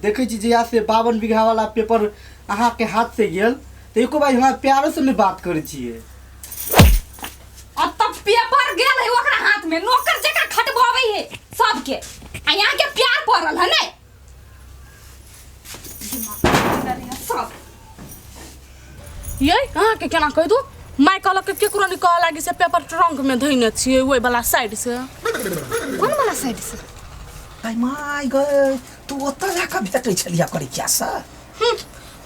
देखे छी जहिया से 52 बीघा वाला पेपर अहाँ के हाथ से गेल तो एको बार हमरा प्यारो से नहीं बात करे छिए। अब तब पेपर गेल है ओकरा हाथ में नौकर जका खटबावे है सबके आ यहाँ के प्यार पड़ल है ने सब ये अहाँ के केना कह दू माय कहल के केकरो नहीं कह लागी से पेपर ट्रंक में धइने छिए ओइ वाला साइड से कौन वाला साइड से आई माय गॉड तू ओतऽ जाके भेटै छलिया करे क्या सा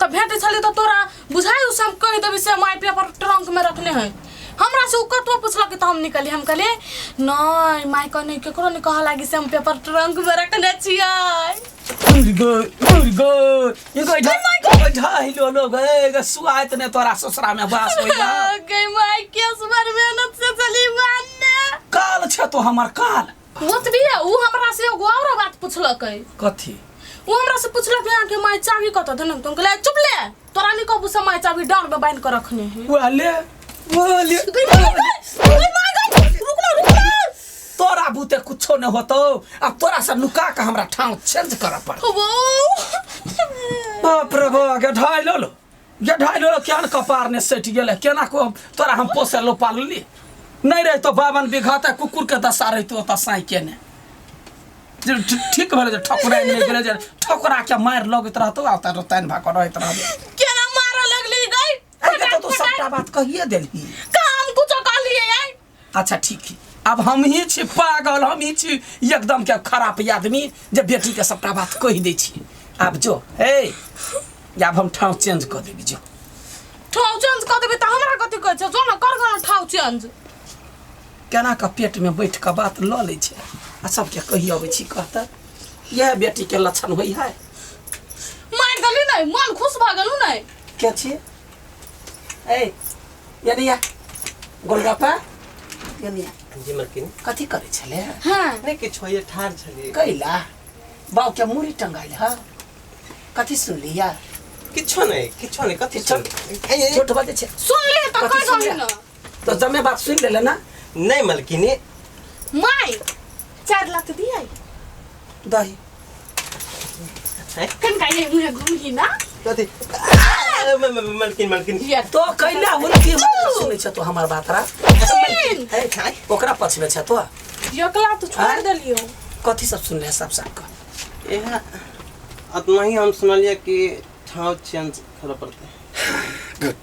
तो भेटे छले तो तोरा बुझाई उ सब कह देबी से माय पेपर ट्रंक में रखने है हमरा से उ कतवा पूछलक त हम निकली हम कहले नहीं माय कहने केकरो नहीं कह लागी से हम पेपर ट्रंक में रखने छिए। ये कोई ढाई लो गए सुआत ने तोरा ससुरा में बास होइला गई माय केस बार मेहनत से चली मानने काल छ तो हमर काल होत भी है उ हमरा से एगो और बात पूछलक है कथी उ हमरा से पूछलक है कि माय चाबी कत धन तुम कहले चुप ले तोरा नहीं कहबू से माय चाबी डांग में बांध कर रखने है वो ले तोरा बुते कुछो न होतो अब तोरा से नुका के हमरा ठाव चेंज कर पड़ बाप रे बाप के ढाई लो क्या कपार ने सेट गेले केना को तोरा हम पोसे लो पालली नहीं रहे तो 52 बीघा त कुकुर के दशा रही तो त साई के ने ठीक भेले ठकुरा नहीं गेले जे ठकुरा के मार लगत रहतो आ त तैन भाग रहत रह केना मार लगली गई अरे तो सबटा बात कहिए देलही काम कुछ कर लिए यार। अच्छा ठीक है अब हम ही छी पागल हम ही छी एकदम के खराब आदमी जे बेटी के सबटा बात कह दे छी। अब जो हे अब हम ठाव चेंज कर देबी जो ठाव चेंज कर देबी त हमरा कथि कहै छ जो न कर गन ठाव चेंज केना का पेट में बैठ के बात ल ले छै आ सब के कहि आबै छी कहता यह बेटी के लक्षण होई है मार गली नहीं मन खुश भ गेलु नहीं के छी ए यदिया गोलगप्पा यदिया जी मलकिन कथी करे छले हां नहीं कि छोये ठार छले कैला बाव के मुरी टंगाइल ह कथी सुन लिया किछो नहीं कथी चल छोट बात छै सुन ले त कथी कह सुन गली ले? न तो जमे बात सुन ले ना नहीं मलकिन माय 4 लाख दिया दही कन का ये मुझे घूम ही ना कथी मलकिन ये तो कैला उनकी सुनै छ तो हमर बात रा है खाए ओकरा पछमे छ तो यकला तो छोड़ देलियो कथी सब सुन ले सब का यह अतना ही हम सुनलिए कि ठाव चेंज कर पड़ते गुड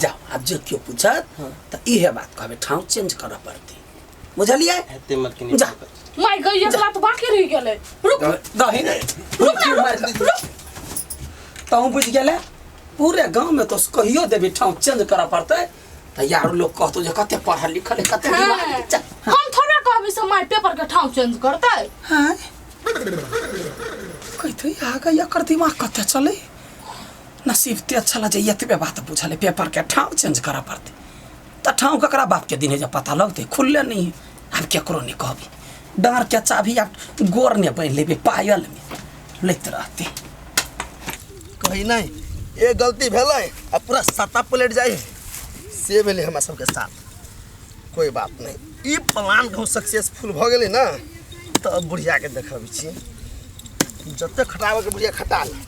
जाओ अब जो क्यों पूछत त इहे बात कहबे ठाव चेंज कर पड़ती बुझलिए हेते मलकिन जा माय गई यकला तो बाकी रह गेले रुक दही रुक तो बुझ गेले पूरे गांव में तो कहियो देबी ठाव चेंज कर पड़ते त यार लोग कहतो जे कते पढ़ल लिखल है कते दिमाग हम थोड़ा कहबे से माय पेपर के ठाव चेंज करते हां कहते आगा या कर दिमाग कते चले नसीब ते अच्छा लगे यतबे बात पूछले पेपर के ठाव चेंज करा पड़ते त ठाव ककरा बाप के दिन जब पता लगते खुलले नहीं अब केकरो नहीं कहबी डार के चाबी अब गोर ने बन लेबे पायल में लेत रहते कहीं नहीं ये गलती भेलै आ पूरा सत्ता पलट जाए से भेलै हमरा सबके साथ कोई बात नहीं ई प्लान कहूँ सक्सेसफुल भ गेलै ना तो बुढ़िया के देखबी छी जते खटावे के बुढ़िया खटा ले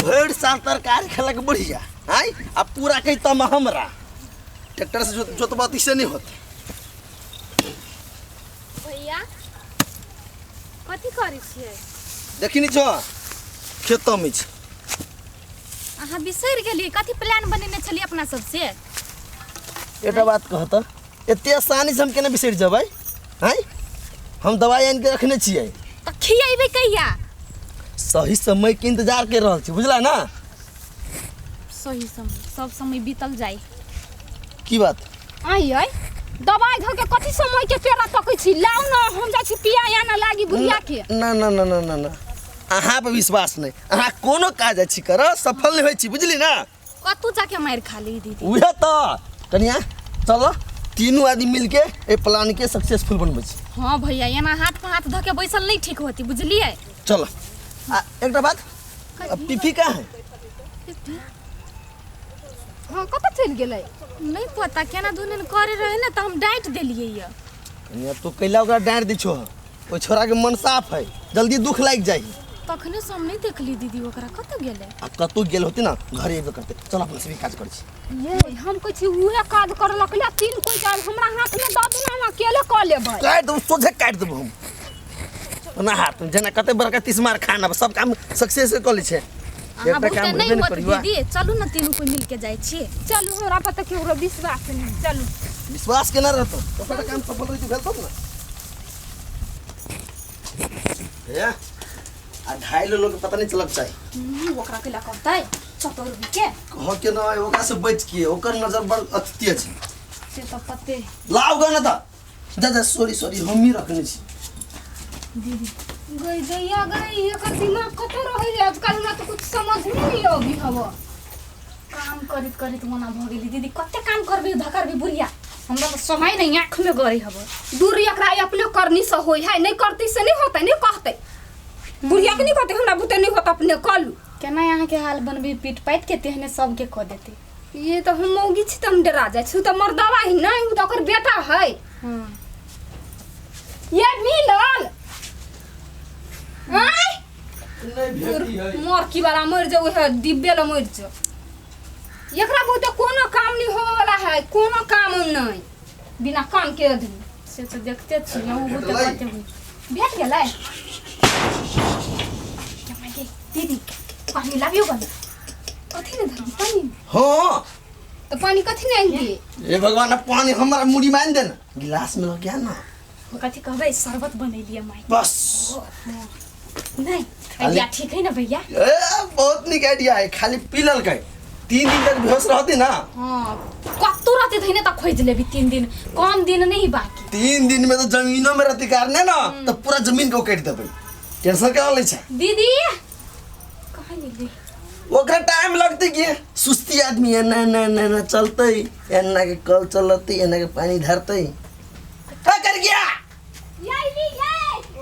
भर साल तरकारी खेलक बुढ़िया आई आ पूरा कही तम हमरा ट्रैक्टर से जोतबती से नहीं होते भैया कथी करै छियै देखी नहीं छो खेतों में छी अहाँ बिसरि गेलियै कथी प्लान बनेने छलियै अपना सबसे एटा बात कहत एते आसानी से हम केना बिसरि जेबै हैं हम दवाई आन के रखने छियै त खियेबै कहिया सही समय के इंतजार कर रहल छी बुझला ना सही समय सब समय बीतल जाई की बात आइयै दवाई धो के कथी समय के पेरा तकै छी लाउ न हम जाइ छी पिया या न लागी बुढ़िया के ना ना ना ना ना ना अहाँ पे विश्वास नहीं अहाँ कोनो काज अछि कर सफल नहीं होई छी बुझली ना कतू जाके मार खा ली दीदी उहे तो कनिया चलो तीनों आदमी मिलके ए प्लान के सक्सेसफुल बनबै छी हां भैया एना हाथ पे हाथ धो के बैसल नहीं ठीक होती बुझलिए चलो एकटा बात पिफी कहाँ है हां कत चल गेलै नहीं पता केना दुनन करे रहे ना त हम डांट देलिए ये कनिया तो कैला ओकरा डांट दी छो ओ छोरा के मन साफ है जल्दी दुख लाग जाई तखने से हम नहीं देखली दीदी ओकरा कत गेले। अब कतौ गेल होती ना घर एबे करते चल अपन से भी काज कर छी। ये हम कुछ उहे काज करलक ला 3 क्विंटल हमरा हाथ में दऽ देना हम अकेले क लेबै। काट दो सोझे काट देबो हम ना हाथ में जना कते बड़का तिस्मार खाना सब काम सक्सेस कर लै छै। अहाँ एकटा बहुत काम नहीं हेबे होत करियो। दीदी चलू ना तीनों कोई मिल के जाय छी। चलू हमरा पर त केकरो विश्वास नहीं। चलू विश्वास केना रहतो तो बड़ा काम सफल रही भेल तब ना। या आ 2.5 लोग के पता नहीं चलक चाहिए ओकरा के ला कहतै चतुर भी के कह के ना ओकरा से बच के ओकर नजर बड़ अतिथि छै। से तो पते लाओ गन त जा जा सॉरी हम ही रखने छी। दीदी गई दैया गई एकर दिमाग कतो रहै रे आजकल में तो कुछ समझ नहीं अभी हव। काम करित करित मना भ गेली दीदी कते काम करबे धकर भी बुढ़िया हमरा तो समय नहीं आंख में गरे हब। दूर एकरा अपने करनी से होई है नहीं करती से नहीं होता नहीं कहते बुढ़िया के नहीं कहते हमरा बुते नहीं होता अपने कलू। केना यहाँ के हाल बनबी पीट पाट के तेहने सबके कह देते। ये तो हम मौगी छी त हम डरा जाय छी त मर्दवा ही नहीं उ तो ओकर बेटा है। हां ये मिलल आय नहीं भेटी है मर की वाला मर जाओ है डिब्बे ला मर जाओ। एकरा बुते कोनो काम नहीं होवे वाला है कोनो काम नहीं बिना काम के आदमी से तो देखते छी हम बुते भेटलै? कते हुई भेट गेलै। दीदी पानी लाबियो गन कथी ने धरम पानी हां तो पानी कथी नहीं दिए। ए भगवान अब पानी हमरा मुड़ी मान देना गिलास में लग गया ना कथी कहबे शरबत बनैलिए माई बस। नहीं आइडिया ठीक है ना भैया। ए बहुत निक आइडिया है खाली पीलल के 3 दिन तक बेहोश रहती ना। हां कत्तो रहते थैने त खोज लेबी 3 दिन कम दिन नहीं बाकी 3 दिन में तो जमीनों में रहती कारने ना तो पूरा जमीन को काट देबै टेंशन के ले छै। दीदी कहां गेली ओकरा टाइम लगते कि सुस्ती आदमी है ना ना ना ना चलते एना के कल चलते एना के पानी धरते का कर गया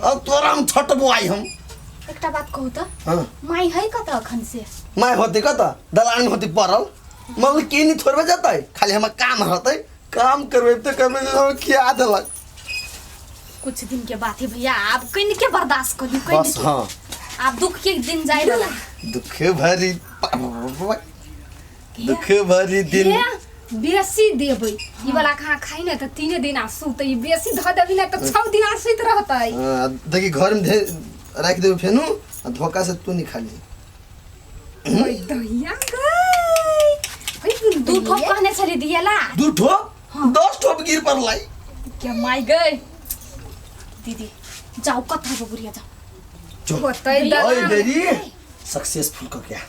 अब तोरा हम छटबो आई हम। एकटा बात कहू त हां माई है कत अखन से मैं होते कता दलान में होती पड़ल मतलब के नहीं थोड़बे जाता खाली हम काम रहते काम करबे तो करबे हम क्या देलक कुछ दिन के बाद ही भैया आप कहीं के बर्दाश्त करी कहीं बस। हाँ आप दुख के दिन जाए वाला दुख भरी दुख भरी दिन ये बेसी देबै ई वाला खा खाई ना त 3 दिन आ सुतै बेसी ध देबी ना त 6 दिन आ सुत रहतै। देखी घर में रख देबे फेनु आ धोखा से तू नहीं खाली। ओइ दैया गई दू ठोप कहने चली दियाला 2 ठोप 10 ठोप गिर पड़लाई क्या माई गए दीदी जाओ कथा को बुढ़िया जाओ जो होतै ओए दलान देरी सक्सेसफुल को क्या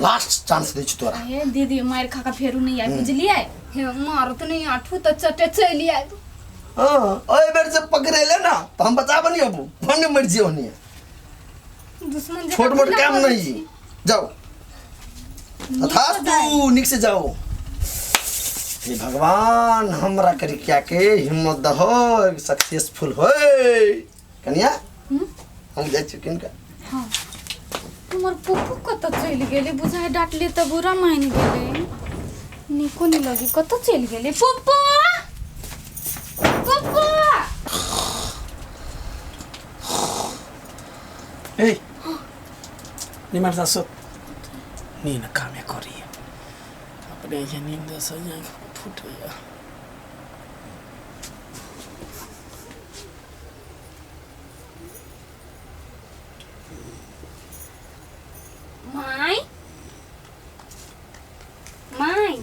लास्ट चांस दे छु तोरा। ए दीदी मार खा का फेरू नहीं आई बुझलिए हे मारत नहीं आठू त चटे चली आइ। हां ओए बेर से पकड़ेले ना तो हम बचा बनी अब भंग मर जियो नहीं दुश्मन छोट मोट काम नहीं जाओ अर्थात तू निक से जाओ। हे भगवान हमरा करी क्या के हिम्मत दहो सक्सेसफुल होए कन्या हम जाय छी किनका। हां तुम्हार पुप्पू कत चल गेले बुझाय डांटले त बुरा मान गेले निको नहीं लगी कत चल गेले पुप्पू पुप्पू ए निमार जासो नीन कामे करी अपने ये नींद से आँख फूट गया। माई माई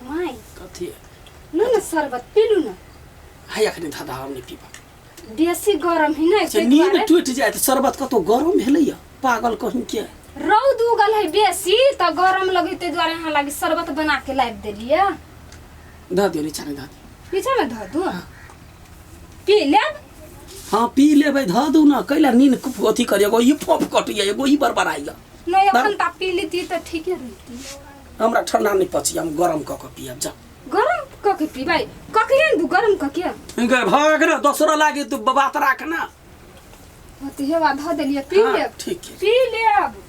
माई कथी न न शरबत पीलू न हाय अखनी धाधा हम नहीं पीबा बेसी गरम ही नहीं से नींद टूट जाए तो शरबत कतो गरम भेलैया पागल कहीं के रौद उगल है बेसी त गरम लगी ते द्वारे यहाँ लागी शरबत बना के लाइब देलिए धा दियो नीचा में धा दियो। पीछे में धर दू पी लेब हाँ पी लेबै धा दू ना कैला नींद अथी करिए एगो ई फोप कटिया एगो ई बरबराइया नहीं अपन ता पी लेती त ठीक है रहती। हमरा ठंडा नहीं पची हम गरम क के पियब जा गरम क के पी भाई ककरे दू गरम क के इनके भाग ना दोसरा लागे तू बात राख ना। होती है वा ध देलिए पी हाँ, लेब ठीक है। पी लेब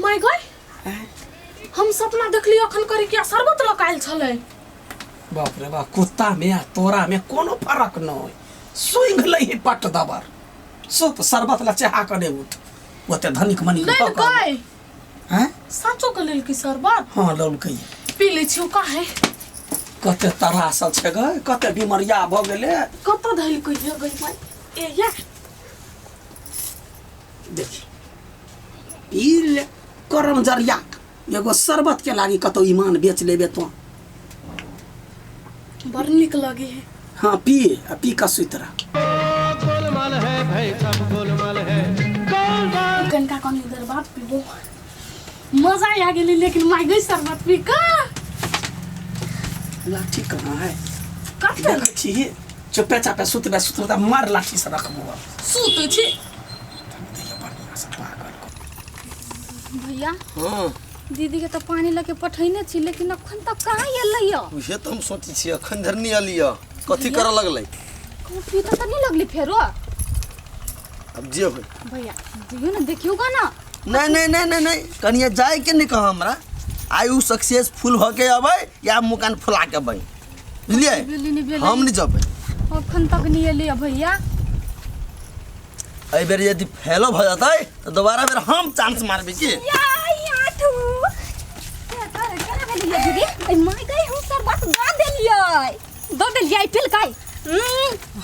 माय गॉड हम सपना देखली अखन करे क्या शरबत लकाइल छले बाप रे बाप कुत्ता में तोरा में कोनो फर्क न होय सुंघ लही पट दबर सुत शरबत ला चाहा करे उठ ओते धनिक मनी ले गए हैं साचो के लेल की शरबत हां लौल कई पी ले छियो काहे कते तरासल छे गे कते बीमारिया भ गेले कत धइल कहियो गई माय ए या देखी पील करम जरिया एगो शरबत के लागी कतो ईमान बेच लेबे तो बड़ निक लगे है हाँ पी का सुतरा कनका कनी इधर बात पीबो मजा आ गेली लेकिन माय गई शरबत पी का लाठी कहाँ है कत देख छी चुपे चापे सुतबे मार लाठी से रखबो सूत छी बढ़िया से पागल को भैया हाँ दीदी के तो पानी लेके पठैने छी लेकिन अखन तक कहाँ एलै य उहे तो हम सोची छी अखन धर नहीं अलिय कथी करऽ लगलै कहूँ पीता तो नहीं लगली फेरो अब जे होय भैया जइयो ना देखियोगा ना नहीं कनिया जाए के नहीं कहा हमरा आई उ सक्सेसफुल हो के अबै या मुकान फुला के अबै बुझलिए भेली हम नहीं जबै अखन तक नहीं एलै भैया एहि बेर यदि फेलो भ जतै तो दोबारा बेर हम चांस मारबे की दीदी आई माय गई हम शरबत दो देलियै पिल काई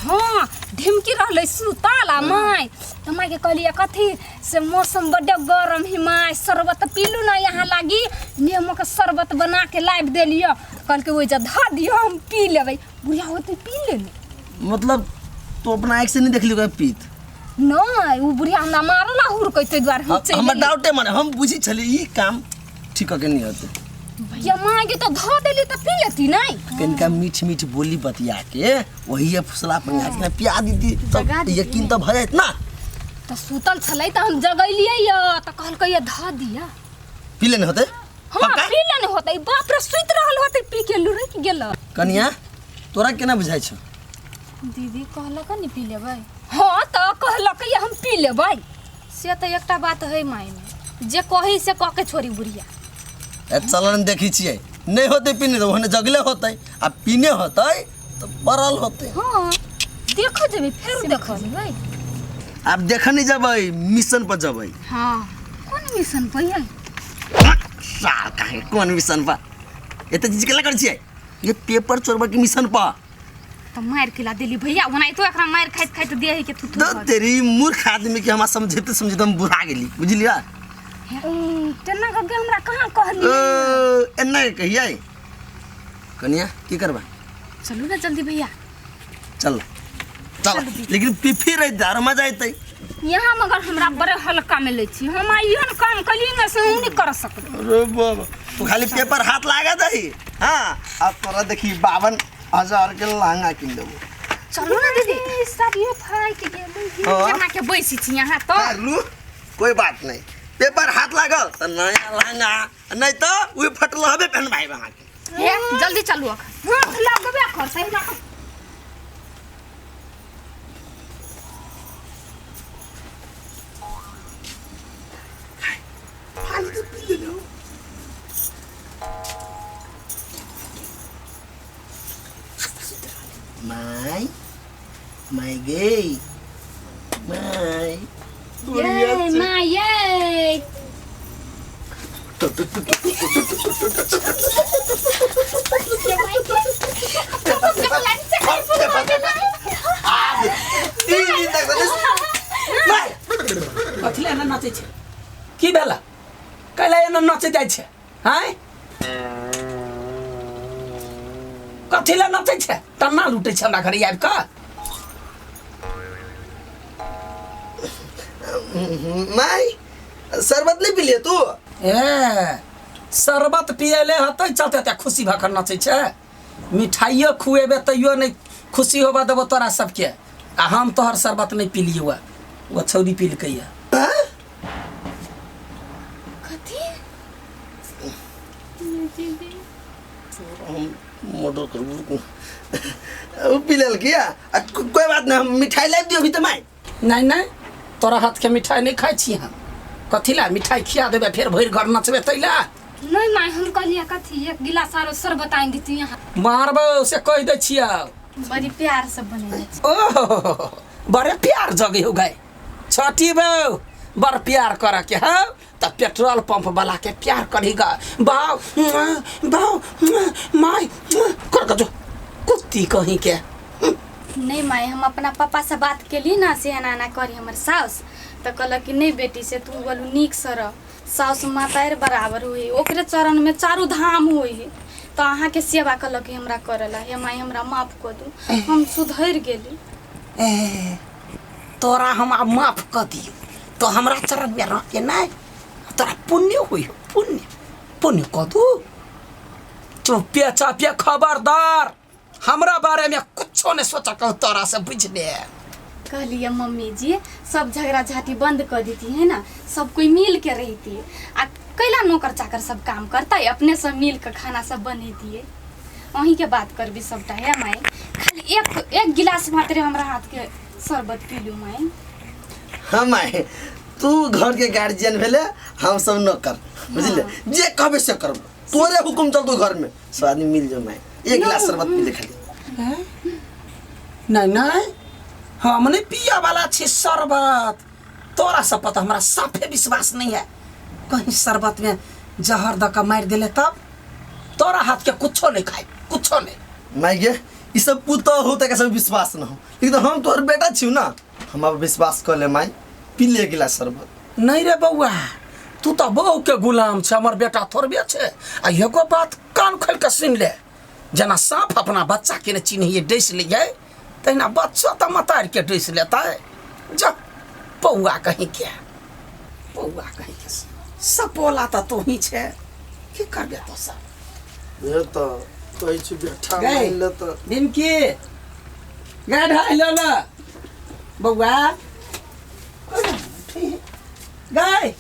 हाँ ढिमकी रहलै सुतल आ माय त माय के कहलिए कथी से मौसम बड्ड गरम है माय शरबत पीलू ना यहाँ लागी नेमो के शरबत बना के लाइव देलियो कल के ओइ जा ध दियो हम पी लेबै बुढ़िया होते पी लेने मतलब तो अपना आँख से नहीं देखली ओकरा पीत नहीं वो बुढ़िया हमरा मारला हुर कहते द्वार हम चल हमर डाउटे माने हम बुझी छली ई काम ठीक के नहीं होते भैया मांगे तो ध देली तो पी लेती नहीं कनिका मीठ बोली बतिया के वही फुसला पर के पिया दीदी जगा तो दीदी। यकीन तो भ जात ना तो सुतल छलै त हम जगैलियै य त कहलकै य ध दिया पी लेने होते हाँ पी लेने होतै बाप रे सुत रहल होतै पी के लुरक गेल कनिया तोरा केना बुझाइ छ दीदी कहलक नि पी लेबै हाँ त कहलकै य हम पी लेबै से त एकटा बात है माय में जे कही से कह के छोड़ी बुढ़िया ए चलन देखी छियै नहीं होते पीने तो ओहने जगले होते आ पीने होते तो बरल होते हाँ देखो जेबे फेर देखो जेबे आप देख नहीं जबै मिशन पर जबै हाँ कौन मिशन पे है साल काहे कौन मिशन पर एते चीज केला कर छियै ये पेपर चोरबा के मिशन पर तो मार खिला देली भैया ओना तो एकरा मार खाइत खाइत दे है के थू तो तेरी मूर्ख आदमी के हम समझते हम बुरा गेली बुझलिया तेना के हमरा कहां कहली एना कहिए कनिया की करबा चलू ना जल्दी भैया चल लेकिन पिफी रह जा मजा आइतै यहाँ मगर हमरा बड़े हल्का में ले छी हम इहन काम कली ना से नहीं कर सकते अरे बाबा तू खाली पेपर हाथ लगा दही हां अब तोरा देखी 52,000 के लहंगा किन देबो चलू ना दीदी साड़ियो फाड़ के गेल हाँ। केना के बैसी छी यहाँ तो लू कोई बात नहीं पेपर हाथ लागल तो नया लहंगा नहीं तो वे फटल हबे पहनबाई वहां के हे जल्दी चलू अखन हां लगबे कर सही ना माय गई माय ये माँ ये कथिला एना नाचे छै की भेला कैला एना नाचे जाइ छै हैं कथिला नाचे छै टन्ना लूटे छै हमरा घरे आबि कऽ माय शरबत नहीं पी लिए तू ए शरबत पियले हतै चलते त खुशी भखर नाचे छै मिठाइयो खुएबे तैयो नहीं खुशी होबा देबो तोरा सबके आ हम तोहर शरबत नहीं पीलिए वो छौरी पीलकै या कथी हम मोटर करबू वो पी लेल किया कोई बात नहीं हम मिठाई ला दियो भी तो माय नहीं नहीं तोरा हाथ के मिठाई नहीं खाई छी हम कथिला मिठाई खिया देबे फिर भरि घर नचबे तैला नहीं माय हम कहलिए कथी एक गिलास आरो शरबत आइन देती यहाँ मारबो से कह दे छिया बड़ी प्यार से बनेले छी। ओह बड़े प्यार जगे हो गए छठी बहू बड़ प्यार कर के हो तो पेट्रोल पंप वाला के प्यार करेगा बाऊ बाऊ माई कर जो कुत्ती कहीं के नहीं माई हम अपना पापा से बात केली ना से नाना करी हमर सास तो कहल कि नहीं बेटी से तू बोलू नीक सर सास माता बराबर हुई ओकरे चरण में चारू धाम हुई तो अहाँ के सेवा कहल कि हमरा करला हे माई हमरा माफ कर दू हम सुधर गेली। तोरा हम माफ कर दियो तो हमरा चरण में रह के नहीं तोरा पुण्य हुई पुण्य पुण्य कर दू चुपिया चापिया खबरदार हमरा बारे में कुछ नहीं सोचा कहो तोरा से बुझ ले कहलिए मम्मी जी सब झगड़ा झाटी बंद कर देती है ना सब कोई मिल के रहती है आ कैला नौकर चाकर सब काम करता है अपने सब मिल के खाना सब बनेती है वहीं के बात कर भी सबटा है माई खाली एक गिलास मात्र हमरा हाथ के शरबत पी लू माई। हाँ माई तू घर के गार्जियन भेले हम सब नौकर बुझले जे कहबे से करब तोरे हुकुम चल तू घर में सब आदमी मिल जाओ माई एक गिलास शरबत पी ले खाली। नहीं नहीं हम नहीं पिया वाला छे शरबत तोरा सब पता हमरा साफे विश्वास नहीं है कहीं शरबत में जहर दका मार दिले तब तोरा हाथ के कुछो नहीं खाए कुछो नहीं माई गे ई सब पुत होते के सब विश्वास ना हो लेकिन हम तोहर बेटा छी ना हम अब विश्वास कर ले माई पी ले गिलास शरबत। नहीं रे बउआ तू तो बहू के गुलाम छे हमर बेटा थोड़बे छे आ एगो बात कान खोल के सुन ले जना सांप अपना बच्चा के ने चिन्हिए डैस ले जाए तहिना बच्चा तो मतार के डैस लेता है जब बउआ कहीं के बउआ कहीं के सपोला तो तू ही छे की करबे तो सब ये तो कहै छी बेटा गए। मान ले तो दिन की गाय ढाई लो ना बउआ गाय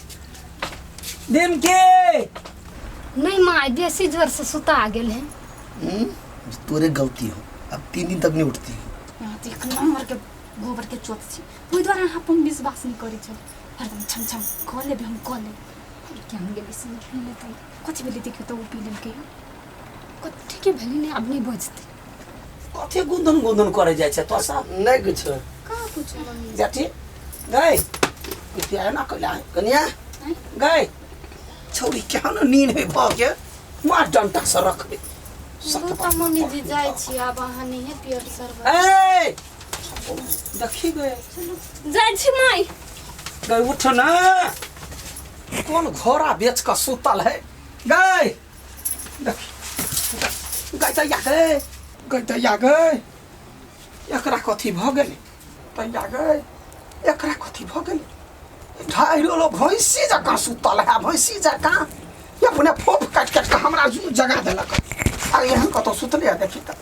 दिन के नहीं माई देसी जोर से सुता गेल है तोरे गलती हो अब 3 दिन तक नहीं उठती एक नंबर के गोबर के चोट छी ओइ द्वारा अहाँ अपन विश्वास नहीं करै छ हरदम छम छम कह लेबे हम कह लेब क्या हम गेली से पी लेते कुछ भी देखियो तो वो पी लेम के कथि के भेली ने अब नहीं बजते कथे गुंदन गुंदन करे जाय छे तो सब नहीं कुछ कहाँ कुछ मम्मी जाती गए इतिया ना कला कन्या गए छौरी क्या न नींद में भ के मार डंटा से रख दे तो मम्मी जी जाय छी अब अहाँ नहीं है पियर सरबत ए देखी गए जाय छी माई गए उठ ना कौन घोड़ा बेच का सुतल है गए गए तो या गए गए तो या गए एकरा कथी भ गेलै तैया गए एकरा कथी भ गेलै ढाई लो भैंसी जकाँ सुतल है भैंसी जकाँ ये अपने फोप काट काट के हमरा जगा देलक अरे यहाँ कतौ सुतले है देखी त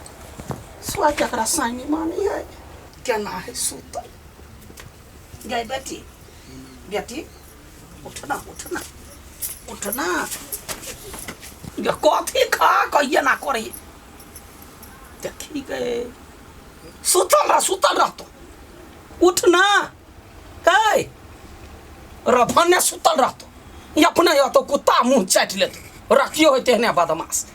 स्वाद एकरा साइनी मानी है केना है सुतल गए बेटी बेटी उठना उठना उठना ये कथी खा कहिए ना करी देखी गए सुतल रह तो उठना है रफने सुतल रह तो ये अपने या तो कुत्ता मुंह चाट लेतो रखियो होते है बदमाश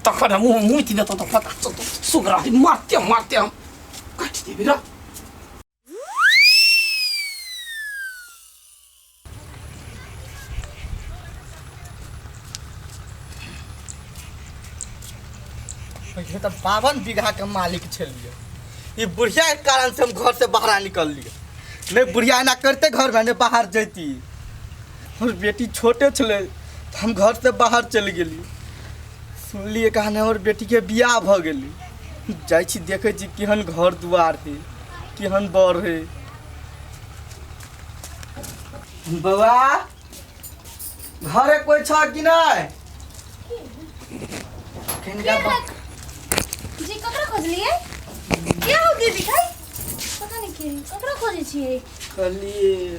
तखन मुंह मुति देतो तो पता चलतो सुगरा मारते मारते हम काट देबी रे ये तो 52 बीघा के मालिक छलिए ये बुढ़िया के कारण से हम घर से बाहर निकल लिए नहीं बुढ़िया ना करते घर में बाहर जैती और बेटी छोटे छले तो हम घर से बाहर चल गेली सुनलिए कहने और बेटी के बियाह भ गेली जाइ छी देखे छी केहन घर दुआर है केहन बर है बउआ घरे कोई छ कि नहीं जी ककरा खोजलिए क्या हो दीदी खाई पता नहीं के ककरा खोजे छिए कहलिए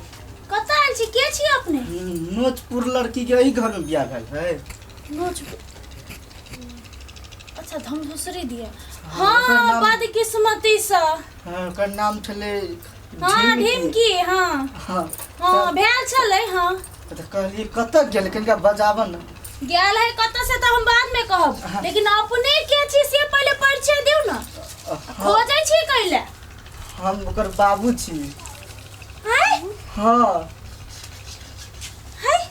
कता आल छी के छी अपने नोचपुर लड़की के यही घर में बियाह भेल है नोच अच्छा धमधुसरी दिया ओकर हाँ नाम- बद किस्मती सा हाँ ओकर नाम छले हाँ ढिमकी हाँ हाँ हाँ भेल छलै हाँ तो कहलिए कतऽ गेल कनिका बजावन ना गेल है कत से तो हम बाद में कहब लेकिन अपने के छी से पहले परिचय दिउ न खोजै छी कैले हम ओकर बाबू छी। हैं हाँ हैं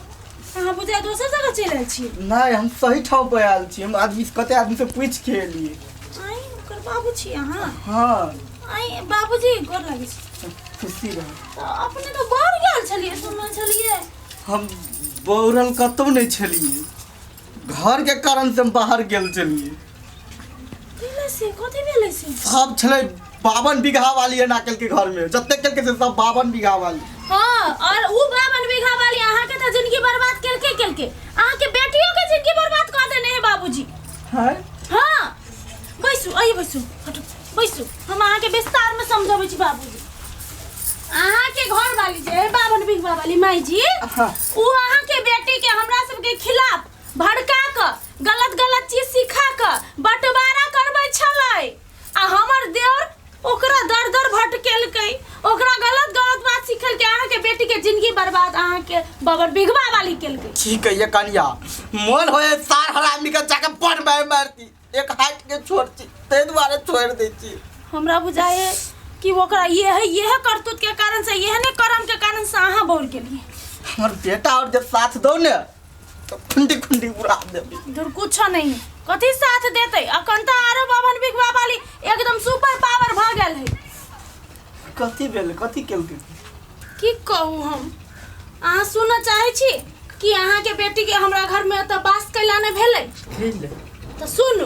अहाँ बुझा दोसर जगह चलि आयल छी। नहीं, हम सही ठाव पे आयल छी। हम आदमी कते आदमी से पूछ के एलिए। आई ओकर बाबू छी अहाँ। हाँ आई बाबूजी गोर लागै छी। खुशी रह। तो अपने तो बाहर गेल छलिए सुनने छलिए। हम बौरल कतौ नहीं छलिए, घर के कारण से हम बाहर गेल छलिए। भेले से कथि भेले से सब छले 52 बीघा वाली है नाकल के घर में, जत्ते कल के से सब 52 बीघा वाली। हाँ और उ 52 बीघा वाली अहाँ के तो जिंदगी बर्बाद केलके अहाँ के बेटियों के जिंदगी बर्बाद कर देने हैं बाबूजी। है हाँ बैसू आई बैसू हटो बैसू हम अहाँ के विस्तार में समझाबै छी बाबूजी। अहाँ के घर वाली जे 52 बीघा वाली माई जी हाँ। उ अहाँ के बेटी के हमरा सब के खिलाफ भड़का क गलत चीज सिखा क बंटवारा करबै छलै आ हमर देवर ओकरा दर भटकेलकै, ओकरा गलत बात सिखलकै, अहाँ के बेटी के जिंदगी बर्बाद अहाँ के 52 बीघा वाली केलकै। ठीक है ये कन्या मन होए सार हरामी के जाके पन में मारती, एक हाथ के छोड़ती, ते द्वारे छोड़ देती। हमरा बुझाए कि ओकरा ये करतूत के कारण से यहने कर्म के कारण से अहाँ बोल गेलिए। हमर बेटा और जब साथ दो ने तो खुंडी उड़ा देबी। दूर कुछ नहीं कथी साथ देते अखन तो आरो 52 बीघा वाली एकदम सुपर पावर भ गेल है। कथी भेल, कथी केलकै? की कहूँ हम अहाँ सुन चाहे छी कि अहाँ के बेटी के हमरा घर में तो बास कैला ने भेलै तो सुनु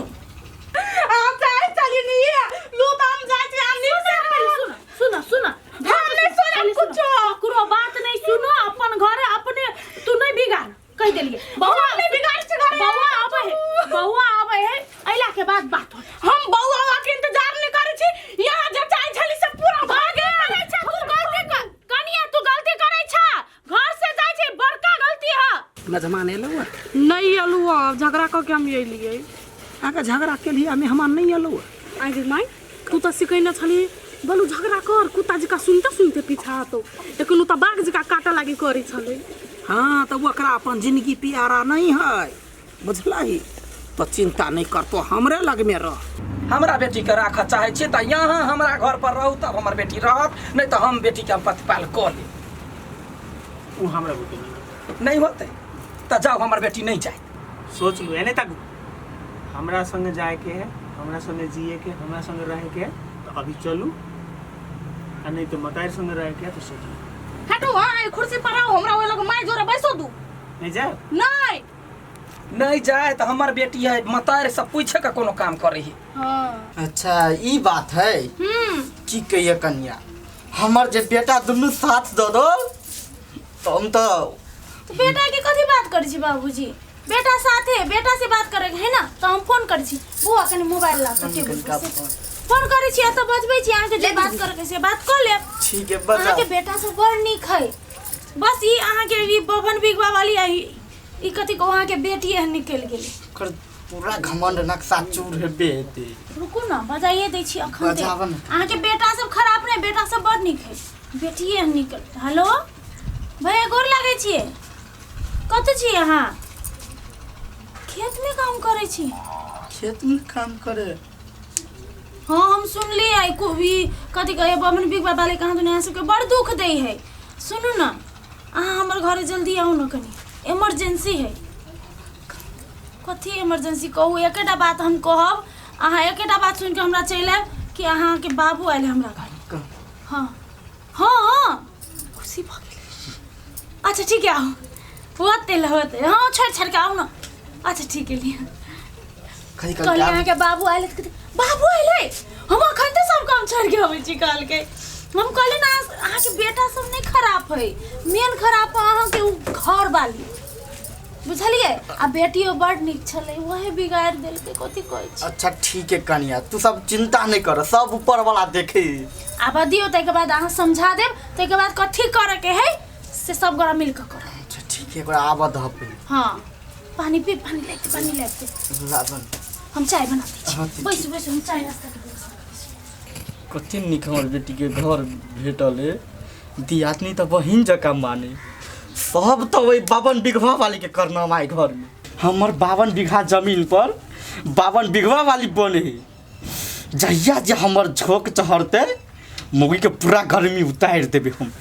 हम चाहे चली नहीं है लूट हम जाय छी हम नहीं सुनो हम नहीं सुनो कुछ करो बात नहीं सुनो अपन घर अपने तू नहीं बिगाड़ कह देलिए बउआ नहीं बिगाड़ छ घर बउआ आबे है अइला के बाद बात हम बउआ के इंतजार नहीं करे छी। यहां जे चाहे छली से पूरा भागे कनिया तू गलती करे छ घर से जाय छी बड़का गलती है ना जमाने लो नहीं अलुआ झगड़ा क के हम ये लिए आगे झगड़ा के लिए हमें हमान नहीं आलो आगे माई तू तो सिकैना छली बोलू झगड़ा कर कुत्ता जी का सुनते पीछा तो लेकिन उ त बाघ जी का काटा लागी करी छले। हाँ तो ओकरा अपन जिंदगी प्यारा नहीं है बुझला ही तो चिंता नहीं कर तो हमरे लग में रह। हमरा बेटी के राख चाहे छी त यहाँ हमरा घर पर रहू तब हमर बेटी रहत, नहीं तो हम बेटी के प्रतिपाल कर ले। वो हमरा बेटी नहीं होते तो जाओ हमर बेटी नहीं जाए। सोच लो एने तक हमरा संगे जाए के है, हमरा संगे जिए के, हमरा संगे रहे के है, तो अभी चलू आ नहीं तो मतार संगे रहे के है तो सोच लो। हटो हां कुर्सी पर आओ हमरा वो लोग माय जोरे बैसो दू नहीं जाए नहीं जाए तो हमर बेटी है मतार सब पूछे का कोनो काम करे है। हां अच्छा ई बात है। की कहिए कन्या हमर जे बेटा दुनू साथ दो तो हम तो बेटा के कथी बात करै छी बाबूजी बेटा साथे बेटा से बात करे है ना तो हम फोन करै छी बुआ कने मोबाइल ला के टेबल पर फोन करै छी त बजबै छी अहाँ के जे बात करे के से बात कर ले। ठीक है बता। अहाँ के बेटा से बड़ नीक है बस ई अहाँ के ई 52 बीघा वाली आई ई कथी को अहाँ के बेटी है निकल गेली कर पूरा घमंड नक्शा चूर है बेटे। रुकू ना बजाइए दै छी अखन ते बजावन। अहाँ के बेटा सब खराब नहीं बेटा सब बड़ नीक है बेटी है निकल। हेलो भैया गोर लागै छी कत छी अहाँ खेत में काम करे छी? खेत में काम करे हाँ हम सुनली आई को भी कथी कहे 52 बीघा वाले कहाँ दुनिया सबके बड़ दुख दे है। सुनू ना अहाँ हमर घर जल्दी आउ ना कनी इमरजेंसी है। कथी इमरजेंसी कहू एकेटा बात हम कहब अहाँ एकेटा बात सुन के हमरा चलि आयब कि अहाँ के बाबू आयल हमरा घर। हाँ हाँ खुशी भ गेल। अच्छा ठीक है आओ होते हाँ छोड़ के आओ ना। अच्छा ठीक है लिया कल यहाँ के बाबू आए बाबू आए हम अखन तो सब काम छोड़ के अबै छी काल के हम कहले ना अहाँ के बेटा सब नहीं खराब है मेन खराब है अहाँ के घर वाली बुझलिए आ बेटियो बड़ निक छले वही बिगाड़ देल के कथी कहै छी। अच्छा ठीक है कन्या तू सब चिंता नहीं कर सब ऊपर वाला देखे आब दियो तै के बाद अहाँ समझा देब तै के बाद कथी करे के है से सब गोरा मिल के कर। अच्छा ठीक है एकरा आब ध पे। हां पानी लेते लावन हम चाय बनाते छी बैसु हम चाय नाश्ता के कथी निक हमर बेटी के घर भेटल है दियातनी तो बहिन जका माने सब तो वही 52 बीघा वाली के करना माई घर में हमर 52 बीघा जमीन पर 52 बीघा वाली बने है जहिया जे हमर झोंक चढ़ते मौगी के पूरा गर्मी उतारि देबे हम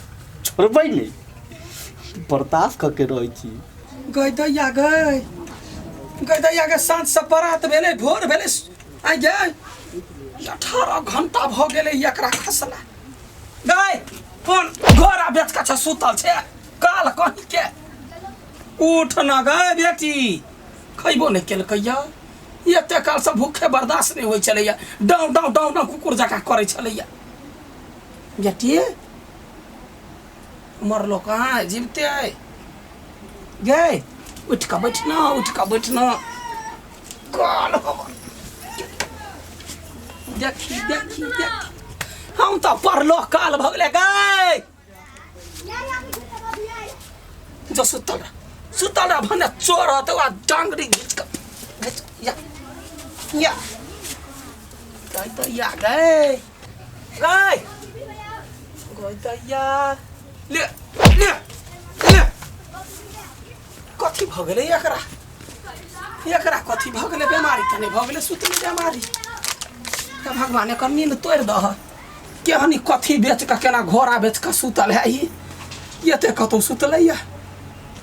छोड़बै नहीं बर्दाश्त करके रहे छी गैदैया गै साँझ से परात भेले भोर भेले आइ गए 18 घंटा भ गेले एकरा खसला गए कोन घोड़ा बेच के छ सुतल छे काल कहि के उठ न गए बेटी खइबो नहीं केलकैया एते काल से भूखे बर्दाश्त नहीं होइ छलैया डाउ डाउ डाउ डाउ कुकुर जका करे छलैया बेटी मरलो कहाँ जीवते गए उठ का बैठना काल देखी हम तो पढ़लो काल भगले गए जो सुतल रहा भने चोर हो तो डांगरी घींच कर या गए ले कथी भ गेलै एकरा कथी भ गेलै बीमारी त नहीं भ गेलै सुतली बीमारी त भगवान एकर नींद तोड़ दह केहनी कथी बेच के केना घोड़ा बेच के सुतल है ये ते कतौ सुतलैया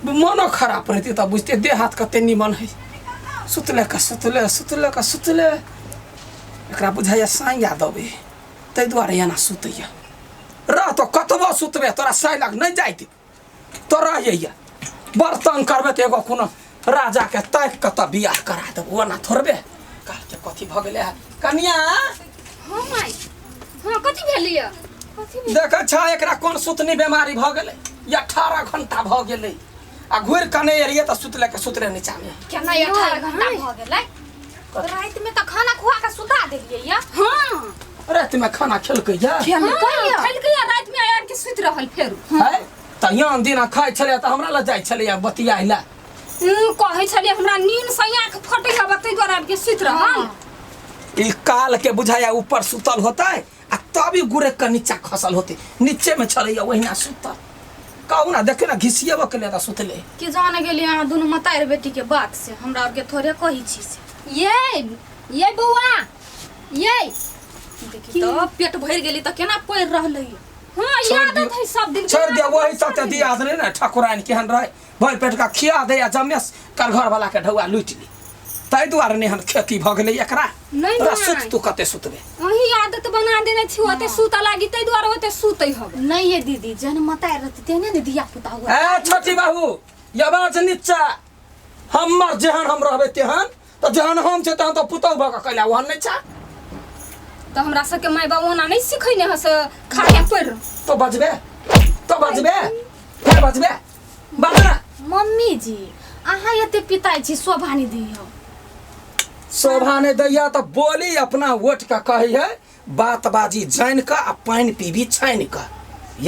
मनो खराब रहती त बुझते देह हाथ कते निमन है सुतले एकरा बुझाइया साइया दबे तै दुआरे एना सुतैया रह तो कतबो सुतबे तोरा साइ लाग नहीं जाइती तो रहिया बर्तन करबे तो एगो कोनो राजा के ताक के त बियाह करा देबो ओना थोड़बे काल के कथी भ गेलै कन्या हां माई हां कथी भेलिया देख छ एकरा कोन सुतनी बीमारी भ गेलै 18 घंटा भ गेलै आ घुर कने एरिया त सुतले नीचा में केना 18 घंटा भ गेलै रात में त खाना खुआ के सुता देलियै या हां रात में खाना खेलकैया खेलकैया रात में आर के सुत रहल फेर है त यान दिन खाइ छले त हमरा ल जाय छले बतियाइला कहै छलिए हमरा नींद से आंख फटे ह बतै द्वारा के सुत रहल ई काल के बुझाया ऊपर सुतल होता है आ तभी गुरे के नीचा खसल होते नीचे में छले वहिना सुतल कहू ना देखे ना घिसियबो के लेता सुतले के जाने गेली अहाँ दुनु मतार बेटी के बात से हमरा और के थोड़े कहि छी से ये बौआ ये देखि तो पेट भर गेली त केना पड़ रहलै हां याद है सब दिन छोड़ दे वही सब त दिया दे ना ठाकुराइन केहन रहे भर पेट का खिया दे या जमेस कर घर वाला के ढौआ लूट ली तै दुआरे नेहन खेती भ गेलै एकरा तोरा सुत तू कते सुतबे वही आदत बना देने छी ओते सुत लागी तै दुआरे ओते सुतै हब नहीं है दीदी जन मताय रहती तेने ने दिया पुता हुआ ए छोटी बाबू यबाज नीचा हमर जेहन हम रहबे तेहन त जेहन हम छै तहन त पुतौ भ के कैला ओहन नहीं छा त हमरा सब के माय बाबू ना नहीं सिखैने हस खा के पड़ तो बजबे फिर बजबे बाजना मम्मी जी अहाँ एते पिताई छी शोभानी दियो शोभा ने दैया तो बोली अपना वोट का कही है बात बाजी जान का आ पानी पीबी छान का